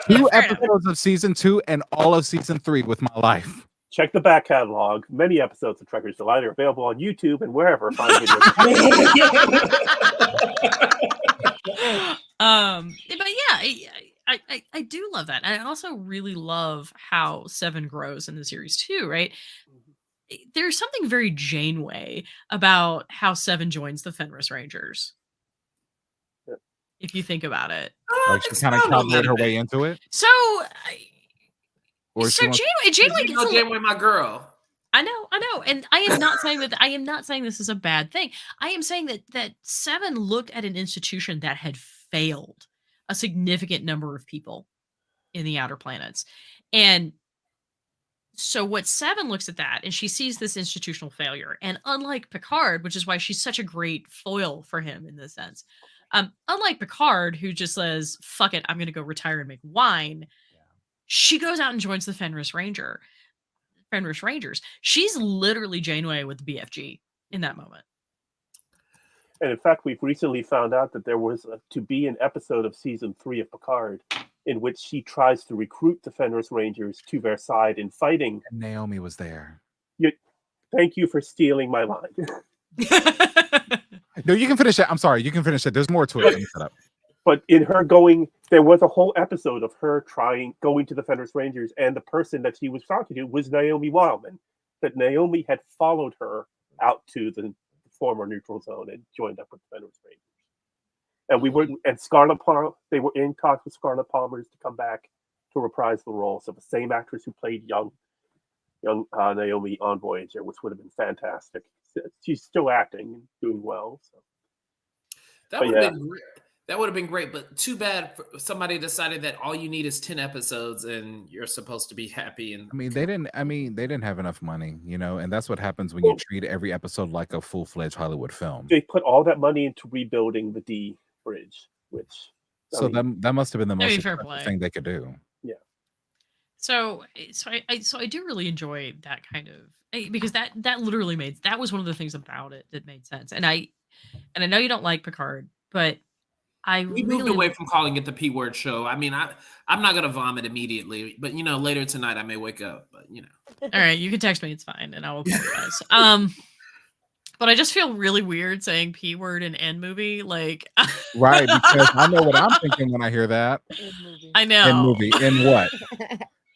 2 episodes of season 2 and all of season 3 with my life. Check the back catalog. Many episodes of Trekkers Delight are available on YouTube and wherever fine videos. But yeah, I do love that. I also really love how Seven grows in the series too, right? There's something very Janeway about how Seven joins the Fenris Rangers. Yeah. If you think about it. Like she kind of cowboyed her way into it. So Janeway gets Janeway, my girl. I know, and I am not saying that. I am not saying this is a bad thing. I am saying that Seven looked at an institution that had failed a significant number of people in the outer planets, and so what Seven looks at that, and she sees this institutional failure, and unlike Picard, which is why she's such a great foil for him in this sense. Unlike Picard, who just says, "Fuck it, I'm going to go retire and make wine." She goes out and joins the Fenris Rangers. She's literally Janeway with the BFG in that moment. And in fact, we've recently found out that there was to be an episode of season 3 of Picard in which she tries to recruit the Fenris Rangers to their side in fighting. And Naomi was there. Thank you for stealing my line. No, you can finish it. I'm sorry. You can finish it. There's more to it. Let me shut up. But in her there was a whole episode of her going to the Fenris Rangers, and the person that she was talking to was Naomi Wildman. That Naomi had followed her out to the former neutral zone and joined up with the Fenris Rangers. And they were in talks with Scarlett Palmer's to come back to reprise the role. So the same actress who played young Naomi on Voyager, which would have been fantastic. She's still acting and doing well. So that would have been great. That would have been great, but too bad somebody decided that all you need is 10 episodes and you're supposed to be happy. And they didn't have enough money, and that's what happens when you treat every episode like a full-fledged Hollywood film. They put all that money into rebuilding the D bridge, which that must have been the most expensive thing they could do. Yeah. So I do really enjoy that kind of, because that literally that was one of the things about it that made sense. And I know you don't like Picard, but we moved away from calling it the P word show. I mean, I'm not gonna vomit immediately, but later tonight I may wake up. But all right, you can text me; it's fine, and I will apologize. But I just feel really weird saying P word in N movie, like right, because I know what I'm thinking when I hear that. I know N movie, in what?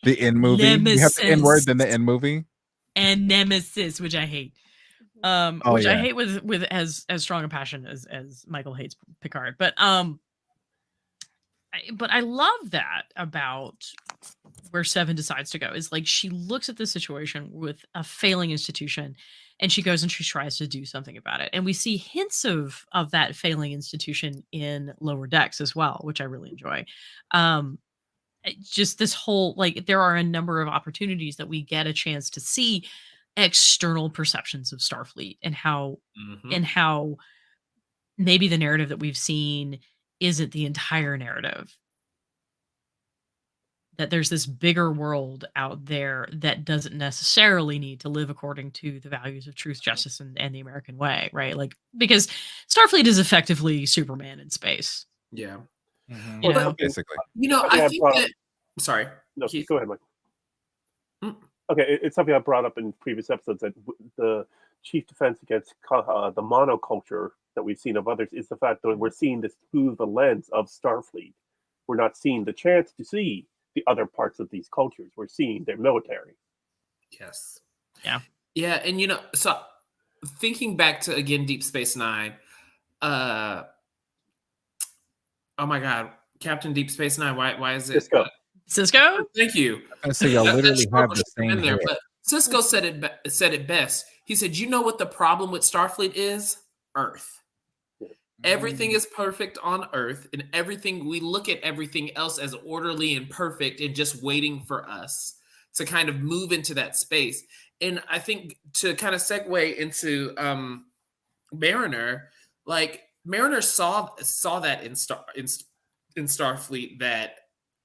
The N movie. Nemesis. You have the N word, then the N movie, and Nemesis, which I hate. Which I hate with as strong a passion as Michael hates Picard, but I love that about where Seven decides to go is like she looks at the situation with a failing institution, and she goes and she tries to do something about it, and we see hints of that failing institution in Lower Decks as well, which I really enjoy. Just this whole there are a number of opportunities that we get a chance to see external perceptions of Starfleet and how maybe the narrative that we've seen isn't the entire narrative, that there's this bigger world out there that doesn't necessarily need to live according to the values of truth, justice, and the American way, right? Because Starfleet is effectively Superman in space. Yeah. Well, basically. I think that sorry. No, go ahead, Mike. Okay, it's something I brought up in previous episodes, that the chief defense against the monoculture that we've seen of others is the fact that we're seeing this through the lens of Starfleet. We're not seeing the chance to see the other parts of these cultures. We're seeing their military. Yes. Yeah. Yeah, and so thinking back to again Deep Space Nine, oh my God, Captain Deep Space Nine. Why is it Cisco? Thank you. I say y'all literally have the same in there, but Cisco said it best. He said, "You know what the problem with Starfleet is? Earth. everything is perfect on Earth, and we look at everything else as orderly and perfect and just waiting for us to kind of move into that space. And I think to kind of segue into Mariner, like Mariner saw that in Starfleet, that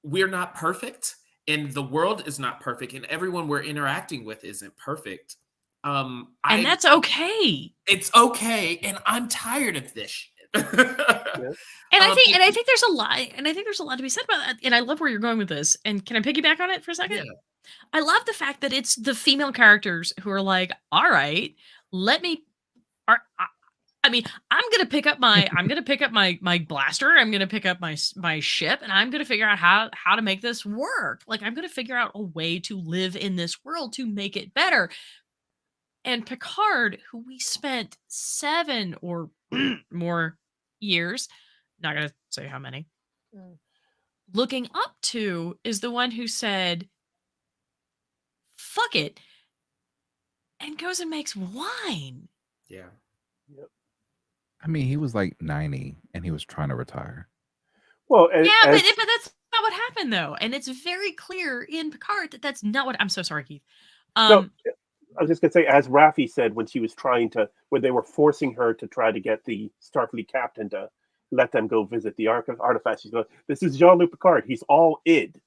we're not perfect and the world is not perfect and everyone we're interacting with isn't perfect. And that's okay. It's okay, and I'm tired of this shit. And I think there's a lot, to be said about that. And I love where you're going with this. And can I piggyback on it for a second? Yeah. I love the fact that it's the female characters who are like, all right, let me. I mean, I'm gonna pick up my blaster. I'm gonna pick up my ship, and I'm gonna figure out how to make this work. Like, I'm gonna figure out a way to live in this world to make it better. And Picard, who we spent 7 or more years, not gonna say how many, looking up to, is the one who said, fuck it, and goes and makes wine. Yeah. Yep. I mean, he was like 90 and he was trying to retire. Well, but that's not what happened, though. And it's very clear in Picard that that's not what. I'm so sorry, Keith. No, I was just going to say, as Raffi said when she was when they were forcing her to try to get the Starfleet captain to let them go visit the artifacts, she's going, this is Jean-Luc Picard. He's all id.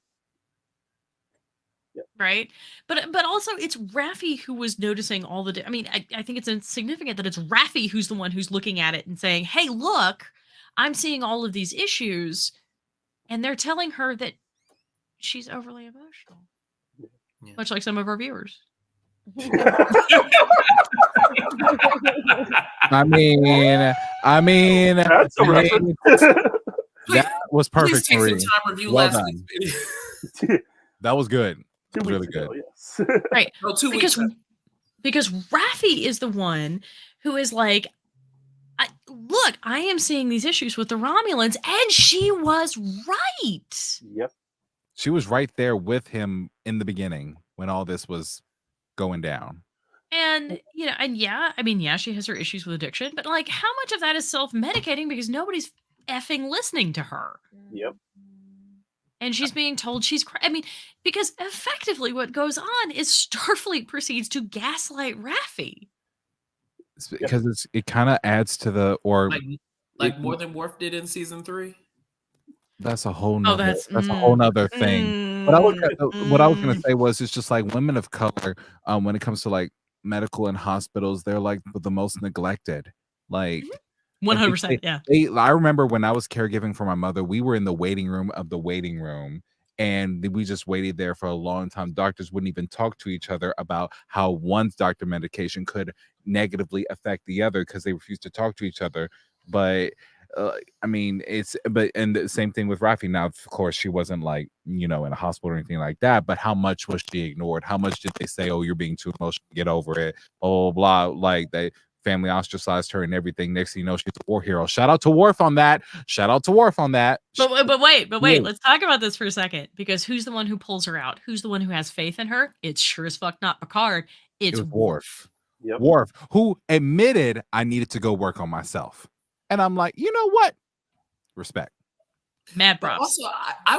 Yeah. Right. But also it's Raffi who was noticing all the, I mean, I think it's significant that it's Raffi who's the one who's looking at it and saying, hey, look, I'm seeing all of these issues. And they're telling her that she's overly emotional, much like some of our viewers. I mean, that's a reference. That was perfect. Please take some time review last week's video. That was good. 2 weeks really ago, good. Yes. Right. No, 2 weeks. Because Raffi is the one who is like, look, I am seeing these issues with the Romulans, and she was right. Yep. She was right there with him in the beginning when all this was going down. And, she has her issues with addiction, but like, how much of that is self-medicating because nobody's effing listening to her? Yep. And she's being told she's because effectively what goes on is Starfleet proceeds to gaslight Raffi. Because it kind of adds to the, or like more than Worf did in season 3. That's a whole nother, that's a whole nother thing. But what I was gonna say was, it's just like women of color, when it comes to like medical and hospitals, they're like the most neglected. Like 100%. Yeah. I remember when I was caregiving for my mother, we were in the waiting room of the waiting room, and we just waited there for a long time. Doctors wouldn't even talk to each other about how one's doctor medication could negatively affect the other because they refused to talk to each other. But and the same thing with Raffi. Now, of course, she wasn't like, in a hospital or anything like that, but how much was she ignored? How much did they say, oh, you're being too emotional, get over it, oh, blah, like they family ostracized her and everything. Next thing you know, she's a war hero. Shout out to Worf on that. But wait, let's talk about this for a second, because who's the one who pulls her out? Who's the one who has faith in her? It's sure as fuck not Picard. It's Worf. Yep. Worf, who admitted I needed to go work on myself. And I'm like, you know what? Respect. Mad props. Also, I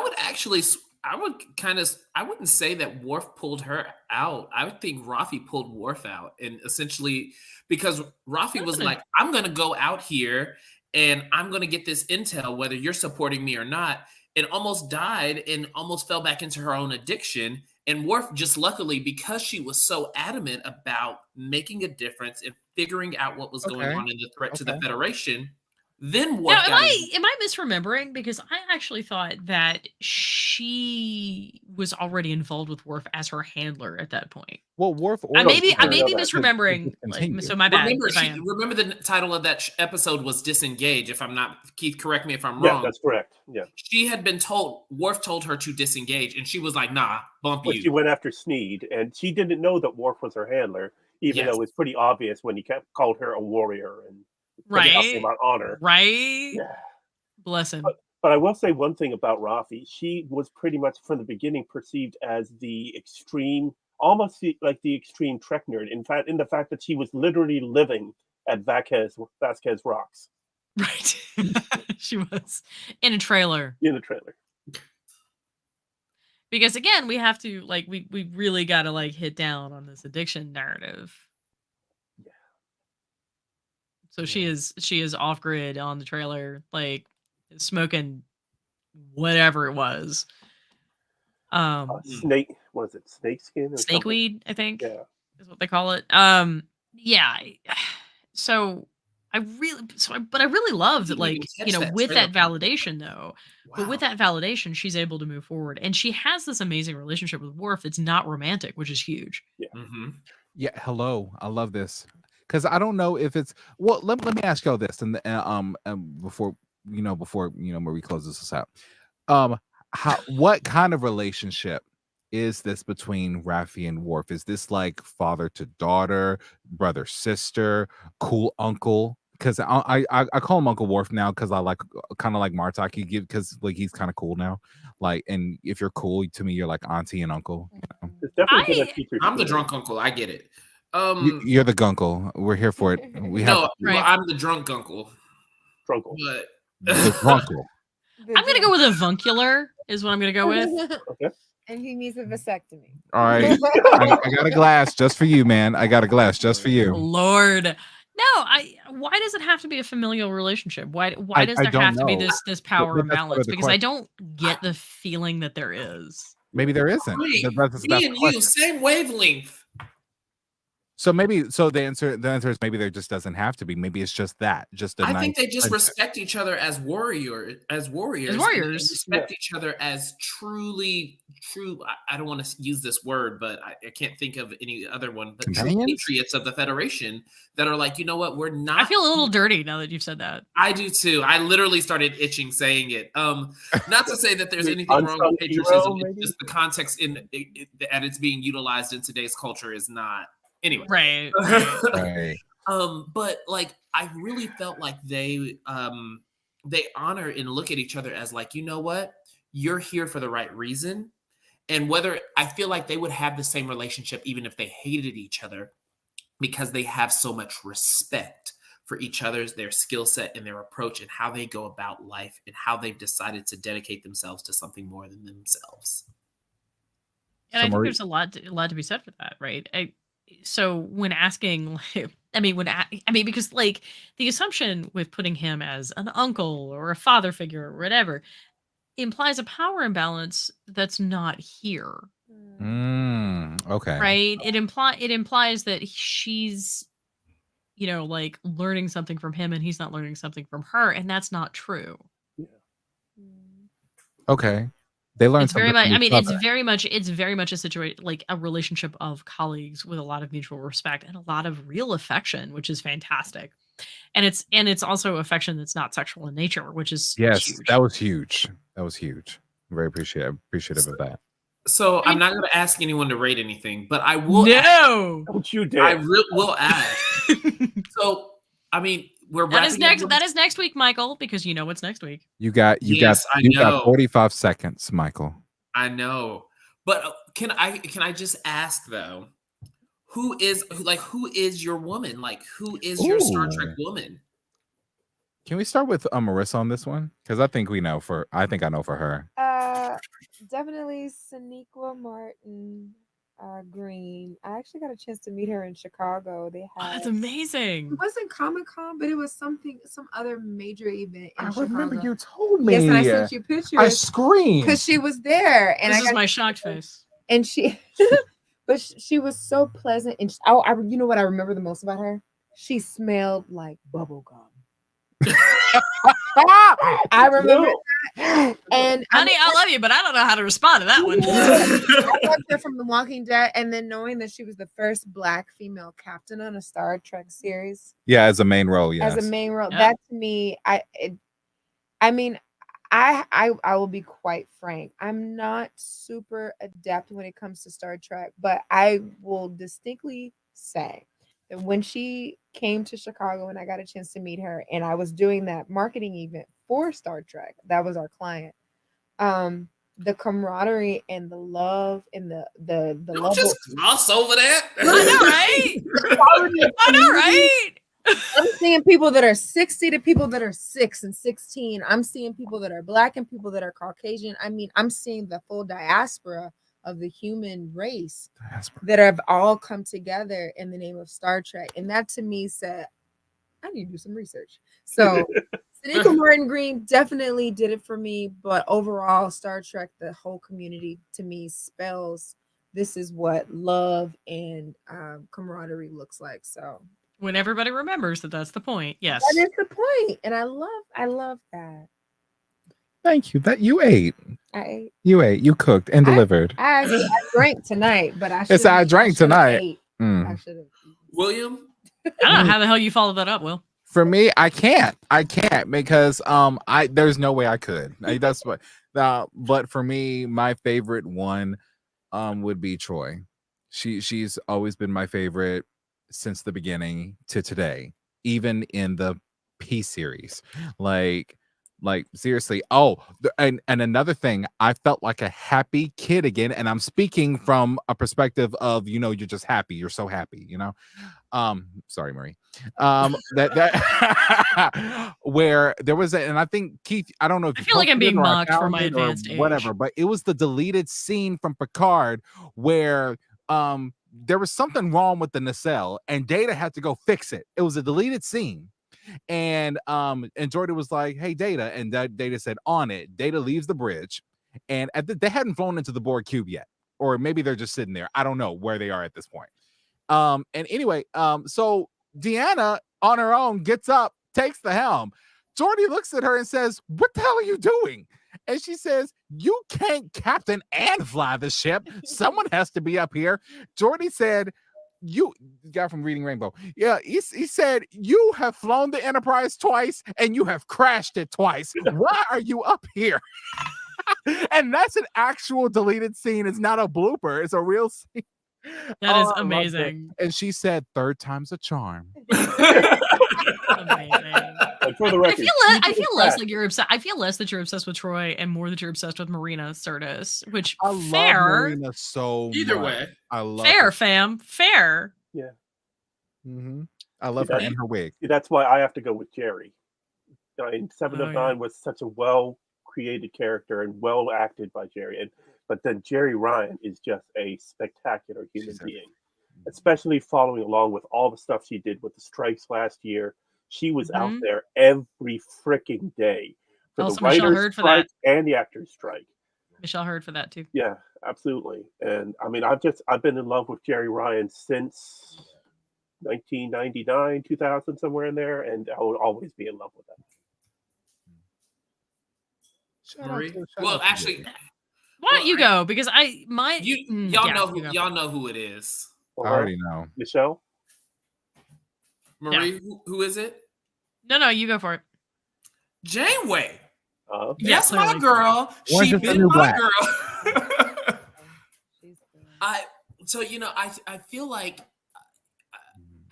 wouldn't say that Worf pulled her out. I would think Raffi pulled Worf out, and essentially because Raffi was like, I'm going to go out here and I'm going to get this intel, whether you're supporting me or not, and almost died and almost fell back into her own addiction. And Worf, just luckily, because she was so adamant about making a difference and figuring out what was going on in the threat to the Federation, then Worf am I misremembering? Because I actually thought that she was already involved with Worf as her handler at that point. Well, Worf. I may be misremembering. So my bad. Remember the title of that episode was Disengage. If I'm not, Keith, correct me if I'm wrong. Yeah, that's correct. Yeah. She had been told, Worf told her to disengage, and she was like, "Nah, bump you." She went after Sneed, and she didn't know that Worf was her handler, even though it was pretty obvious when he called her a warrior and about honor. Right. Yeah. Bless him. But I will say one thing about Raffi. She was pretty much from the beginning perceived as the extreme, almost like the extreme Trek nerd. In the fact that she was literally living at Vasquez Rocks. Right. She was in a trailer. In a trailer. Because again, we have to like we really got to like hit down on this addiction narrative. Yeah. So she is off grid on the trailer, like smoking whatever it was. Snake, what is it? Snake skin? Or Snake something? weed, I think. Yeah. Is what they call it. Yeah. So I really love that, Didn't like, even catch you know, that with trailer that part. validation though. But with Wow. that validation, she's able to move forward. And she has this amazing relationship with Worf that's not romantic, which is huge. Mhm. Yeah, hello. I love this because I don't know if it's well. Let me ask y'all this, and before Marie closes us out, what kind of relationship is this between Raffi and Worf? Is this like father to daughter, brother sister, cool uncle? Because I call him Uncle Worf now because I like kind of like Martok. You give because like he's kind of cool now. Like, and if you're cool to me, you're like auntie and uncle. You know? It's definitely gonna feature. I'm the drunk uncle. I get it. You're the gunkle. We're here for it. We have No, well, I'm the drunk uncle. Drunkle. But the drunkle. I'm gonna go with avuncular, is what I'm gonna go with. Okay. And he needs a vasectomy. All right, I got a glass just for you, man. I got a glass just for you. Lord. No, why does it have to be a familial relationship? Why does I there don't have to be know. this power But that's part imbalance? of the Because I question. don't get the feeling that there is. Maybe there isn't. Wait, That's me the and you, question. same wavelength. So the answer is maybe there just doesn't have to be. Maybe it's just that. Just a I nice think they just friendship. respect each other as warriors. As warriors. And respect each other as true. I don't want to use this word, but I can't think of any other one. But true Companions? patriots of the Federation that are like, you know what, we're not. I feel a little dirty now that you've said that. I do too. I literally started itching saying it. Not to say that there's The anything wrong unsung with hero, patriotism. maybe? It's just the context and it's being utilized in today's culture is not. Anyway, Right. Right. but like I really felt like they honor and look at each other as like, you know what, you're here for the right reason. And whether I feel like they would have the same relationship even if they hated each other, because they have so much respect for each other's, their skill set and their approach and how they go about life and how they've decided to dedicate themselves to something more than themselves. And So I think Marie- there's a lot to be said for that, right? So when asking, because like the assumption with putting him as an uncle or a father figure or whatever implies a power imbalance that's not here, Okay. right? It implies that she's, you know, like learning something from him and he's not learning something from her, and that's not true. Okay. They learn It's very something. much. from I each mean, it's other. very much a situation like a relationship of colleagues with a lot of mutual respect and a lot of real affection, which is fantastic. And it's also affection that's not sexual in nature, which is Yes, huge. that was huge. That was huge. Very appreciative of that. So I'm not going to ask anyone to rate anything, but I will. No, Don't you I dare. will ask. So I mean, we're that is wrapping next. up That is next week, Michael, because you know what's next week. You got Yes, I you got know. 45 seconds, Michael. I know, but can I just ask though, who is your woman? Like, who is your Star Trek woman? Can we start with Marissa on this one? Because I think I know for her. Definitely Sonequa Martin Green. I actually got a chance to meet her in Chicago. They Oh, had that's amazing. It wasn't Comic-Con, but it was some other major event in Chicago. you told me. Yes, and I sent you pictures screamed. because she was there, and This I is got my shocked face. and she, but she was so pleasant. And you know what I remember the most about her? She smelled like bubble gum. I remember that. And Honey, I love you, but I don't know how to respond to that one. I loved her from The Walking Dead, and then knowing that she was the first Black female captain on a Star Trek series Yeah, as a main role, yes. as a main role, Yeah. that to me, I will be quite frank. I'm not super adept when it comes to Star Trek, but I will distinctly say that when she came to Chicago and I got a chance to meet her, and I was doing that marketing event for Star Trek, that was our client. The camaraderie and the love and the Don't love. just gloss over that. I know, right? I know, right? I'm seeing people that are 60 to people that are 6 and 16. I'm seeing people that are black and people that are Caucasian. I mean, I'm seeing the full diaspora of the human race that have all come together in the name of Star Trek. And that to me said, I need to do some research. So Sonequa Martin Green definitely did it for me. But overall, Star Trek, the whole community to me spells this is what love and camaraderie looks like. So when everybody remembers that that's the point. Yes. that is the point. And I love that. Thank you. That you ate. I ate. You ate. You cooked and delivered. I drank tonight, but I It's I drank tonight. ate. Mm. I should have. William? I don't know how the hell you follow that up, Will. For me, I can't because there's no way I could. That's what. But for me, my favorite one would be Troy. She's always been my favorite since the beginning to today, even in the P series. Like seriously. Oh, and another thing, I felt like a happy kid again, and I'm speaking from a perspective of, you're just happy. You're so happy, Sorry, Marie. That where there was and I think Keith, I don't know if I feel like I'm being mocked for my advanced age. Whatever, but it was the deleted scene from Picard where there was something wrong with the nacelle and Data had to go fix it. It was a deleted scene. And Jordan was like, "Hey, Data," and Data said, "On it." Data leaves the bridge, and they hadn't flown into the Borg cube yet, or maybe they're just sitting there. I don't know where they are at this point. And anyway, so Deanna on her own gets up, takes the helm. Geordi looks at her and says, "What the hell are you doing?" And she says, "You can't captain and fly the ship. Someone has to be up here." Geordi said, "You guy from Reading Rainbow." Yeah, he said, "You have flown the Enterprise twice and you have crashed it twice. Why are you up here?" And that's an actual deleted scene. It's not a blooper. It's a real scene. That is amazing. And she said, "Third time's a charm." Amazing. And for the record, I feel less like you're obsessed. I feel less that you're obsessed with Troy and more that you're obsessed with Marina Sirtis, which I love fair. Marina so Either much. way. I love Fair, her. fam. Fair. Yeah. Mm-hmm. I love her in her wig. That's why I have to go with Jerry. And Seven of Oh, Nine was such a well-created character and well acted by Jerry. But then Jerry Ryan is just a spectacular human being, especially following along with all the stuff she did with the strikes last year. She was out there every freaking day for Also, the writers' strike and the actors' strike. Michelle Hurd for that too. Yeah, absolutely. And I mean, I've been in love with Jerry Ryan since 1999, 2000, somewhere in there, and I will always be in love with him. Marie? Well, actually, why don't you go? Because y'all know who it is. I already know. Michelle? Marie, who is it? No, you go for it. Janeway. Yes, my girl. She been my girl. I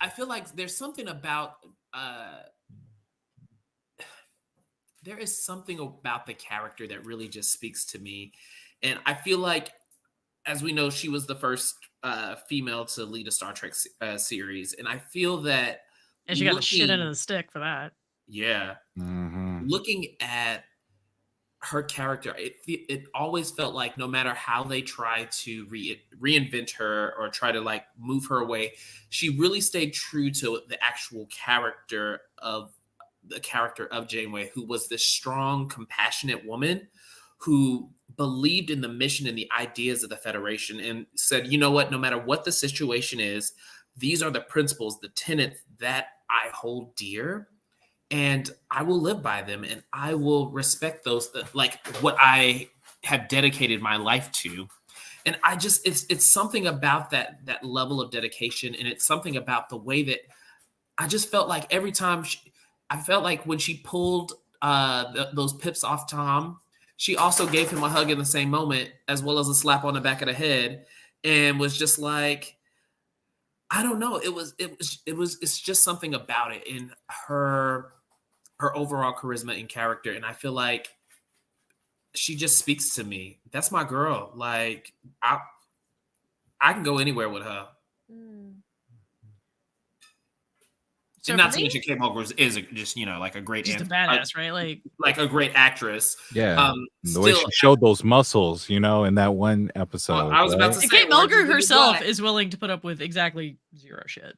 feel like there's something about there is something about the character that really just speaks to me. And I feel like, as we know, she was the first female to lead a Star Trek series. And I feel that... And she got the shit into the stick for that. Yeah. Mm-hmm. Looking at her character, it always felt like no matter how they try to reinvent her or try to move her away, she really stayed true to the actual character of Janeway, who was this strong, compassionate woman who believed in the mission and the ideas of the Federation and said, you know what, no matter what the situation is, these are the principles, the tenets that I hold dear, and I will live by them, and I will respect those, what I have dedicated my life to. And I just, it's something about that level of dedication, and it's something about the way that I just felt like every time I felt like when she pulled those pips off Tom, she also gave him a hug in the same moment, as well as a slap on the back of the head, and was just like, I don't know. It's just something about it in her overall charisma and character. And I feel like she just speaks to me. That's my girl. Like I can go anywhere with her. So and not for to me, mention Kate Mulgrew is just like a great just a an- badass, right? like a great actress. Yeah. The way she showed those muscles, in that one episode. I was about to and say, Kate Orange is Mulgrew the New herself Black. is willing to put up with exactly zero shit.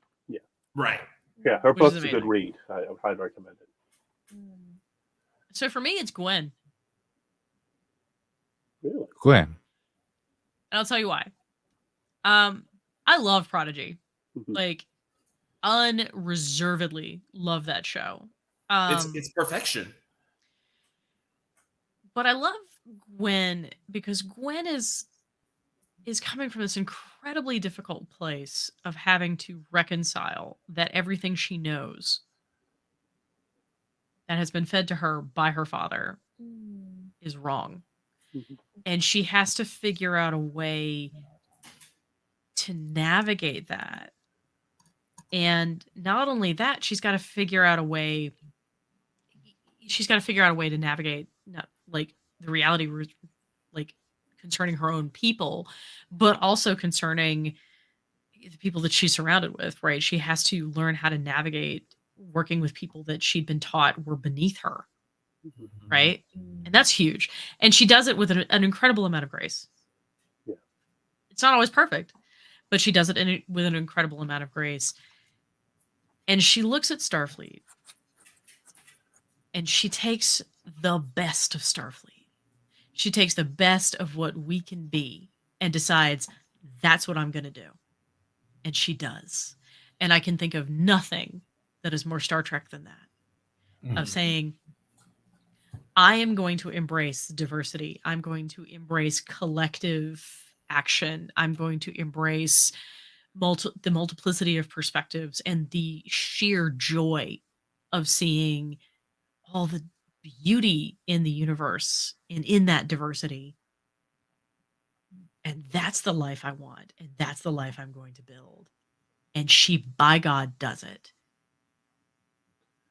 Right. Yeah, her Which is book's a good amazing. read. I highly recommend it. So for me, it's Gwen. Really? Gwen. And I'll tell you why. I love Prodigy. Mhm. Like, unreservedly love that show. It's perfection. But I love Gwen because Gwen is coming from this incredibly difficult place of having to reconcile that everything she knows that has been fed to her by her father is wrong. Mhm. And she has to figure out a way to navigate that. And not only that, she's got to figure out a way to navigate not like the reality like concerning her own people, but also concerning the people that she's surrounded with, right? She has to learn how to navigate working with people that she'd been taught were beneath her, right? And that's huge. And she does it with an incredible amount of grace. Yeah. It's not always perfect, but she does it with an incredible amount of grace. And she looks at Starfleet and she takes the best of Starfleet. She takes the best of what we can be and decides that's what I'm going to do. And she does. And I can think of nothing that is more Star Trek than that. Of saying, I am going to embrace diversity. I'm going to embrace collective action. I'm going to embrace the multiplicity of perspectives and the sheer joy of seeing all the beauty in the universe and in that diversity. And that's the life I want. And that's the life I'm going to build. And she, by God, does it.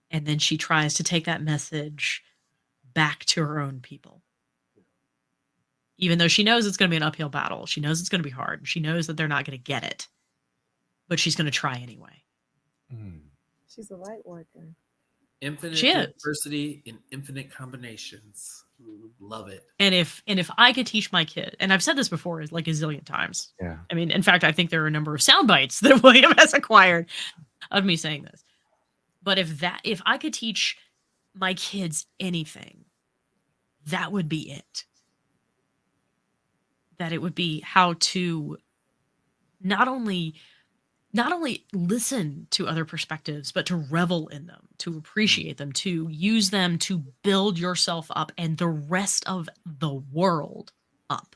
And then she tries to take that message back to her own people. Even though she knows it's going to be an uphill battle. She knows it's going to be hard. She knows that they're not going to get it. But she's going to try anyway. She's a light worker. Infinite She is. diversity in infinite combinations. Love it. And if I could teach my kid, and I've said this before like a zillion times. Yeah. I mean, in fact, I think there are a number of sound bites that William has acquired of me saying this. But if I could teach my kids anything, that would be it. That it would be how to not only listen to other perspectives, but to revel in them, to appreciate them, to use them to build yourself up and the rest of the world up.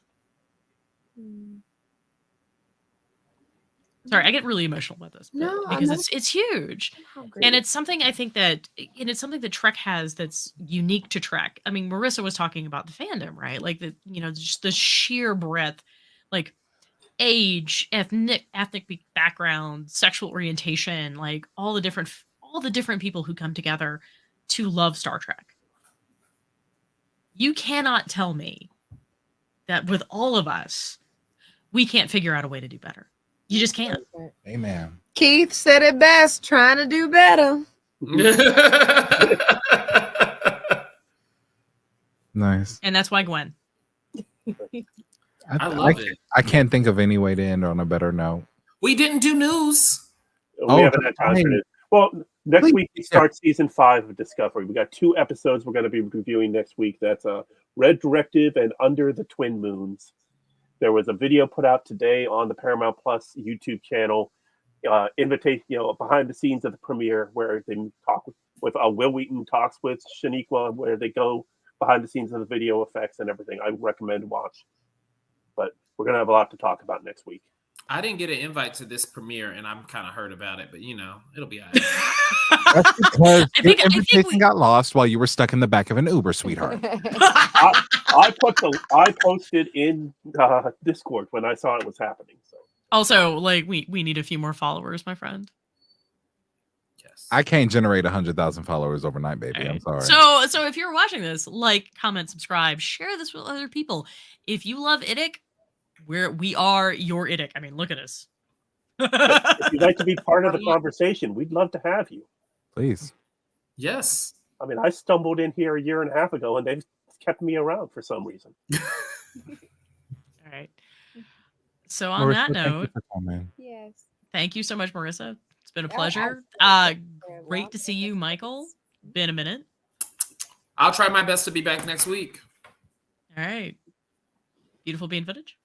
Sorry, I get really emotional about this No, because I'm it's huge. And it's something I think that Trek has that's unique to Trek. I mean, Marissa was talking about the fandom, right? Like just the sheer breadth, like age, ethnic background, sexual orientation, like all the different people who come together to love Star Trek. You cannot tell me that with all of us, we can't figure out a way to do better. You just can't. Amen. Keith said it best, trying to do better. Nice. And that's why Gwen. I love it. I can't think of any way to end on a better note. We didn't do news. We haven't had time for this. Well, next week we start season 5 of Discovery. We got 2 episodes we're going to be reviewing next week. That's Red Directive and Under the Twin Moons. There was a video put out today on the Paramount Plus YouTube channel, invitation, behind the scenes of the premiere, where they talk with Will Wheaton talks with Shaniqua, where they go behind the scenes of the video effects and everything. I recommend watch. But we're gonna have a lot to talk about next week. I didn't get an invite to this premiere, and I'm kind of hurt about it. But it'll be all right. That's because I think invitation got lost while you were stuck in the back of an Uber, sweetheart. I posted in Discord when I saw it was happening. So Also, like we need a few more followers, my friend. Yes. I can't generate 100,000 followers overnight, baby. I'm sorry. So if you're watching this, like, comment, subscribe, share this with other people. If you love IDIC, we are your IDIC. I mean, look at us. if you'd like to be part of the conversation, we'd love to have you. Please. Yes. I mean, I stumbled in here a year and a half ago, and they've kept me around for some reason. All right. So on Marissa, that thank you note, for coming. Yes. thank you so much, Marissa. It's been a Oh, pleasure. absolutely. Great to see you, Michael. Been a minute. I'll try my best to be back next week. All right. Beautiful bean footage.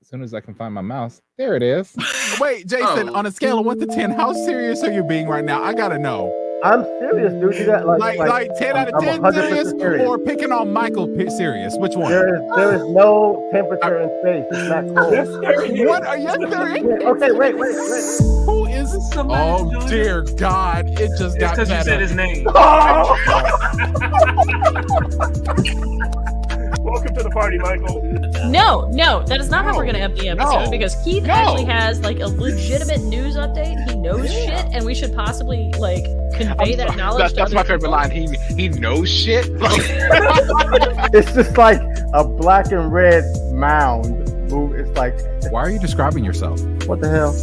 As soon as I can find my mouse. There it is. Wait, Jason, on a scale of 1 to 10, how serious are you being right now? I gotta know. I'm serious, dude. You got Like 10 out of I'm 10 serious, 100% or picking on Michael serious? Which one? There is no temperature in space. It's not cold. Yes, there is. What are you serious? Okay, wait. Who is? Oh dear God! It just got Because you better. said his name. Welcome to the party, Michael. No, that is not how we're gonna end the episode No. because Keith No. actually has like a legitimate news update. He knows shit, and we should possibly like convey that knowledge. That's my favorite line. He knows shit. It's just like a black and red mound. It's like, Why are you describing yourself? what the hell?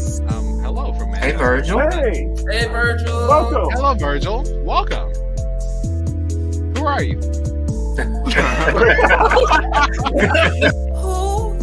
Hello from Hey, man. Virgil. Hey, Hey, Virgil. welcome. Hello, Virgil. Welcome. Who are you? Who?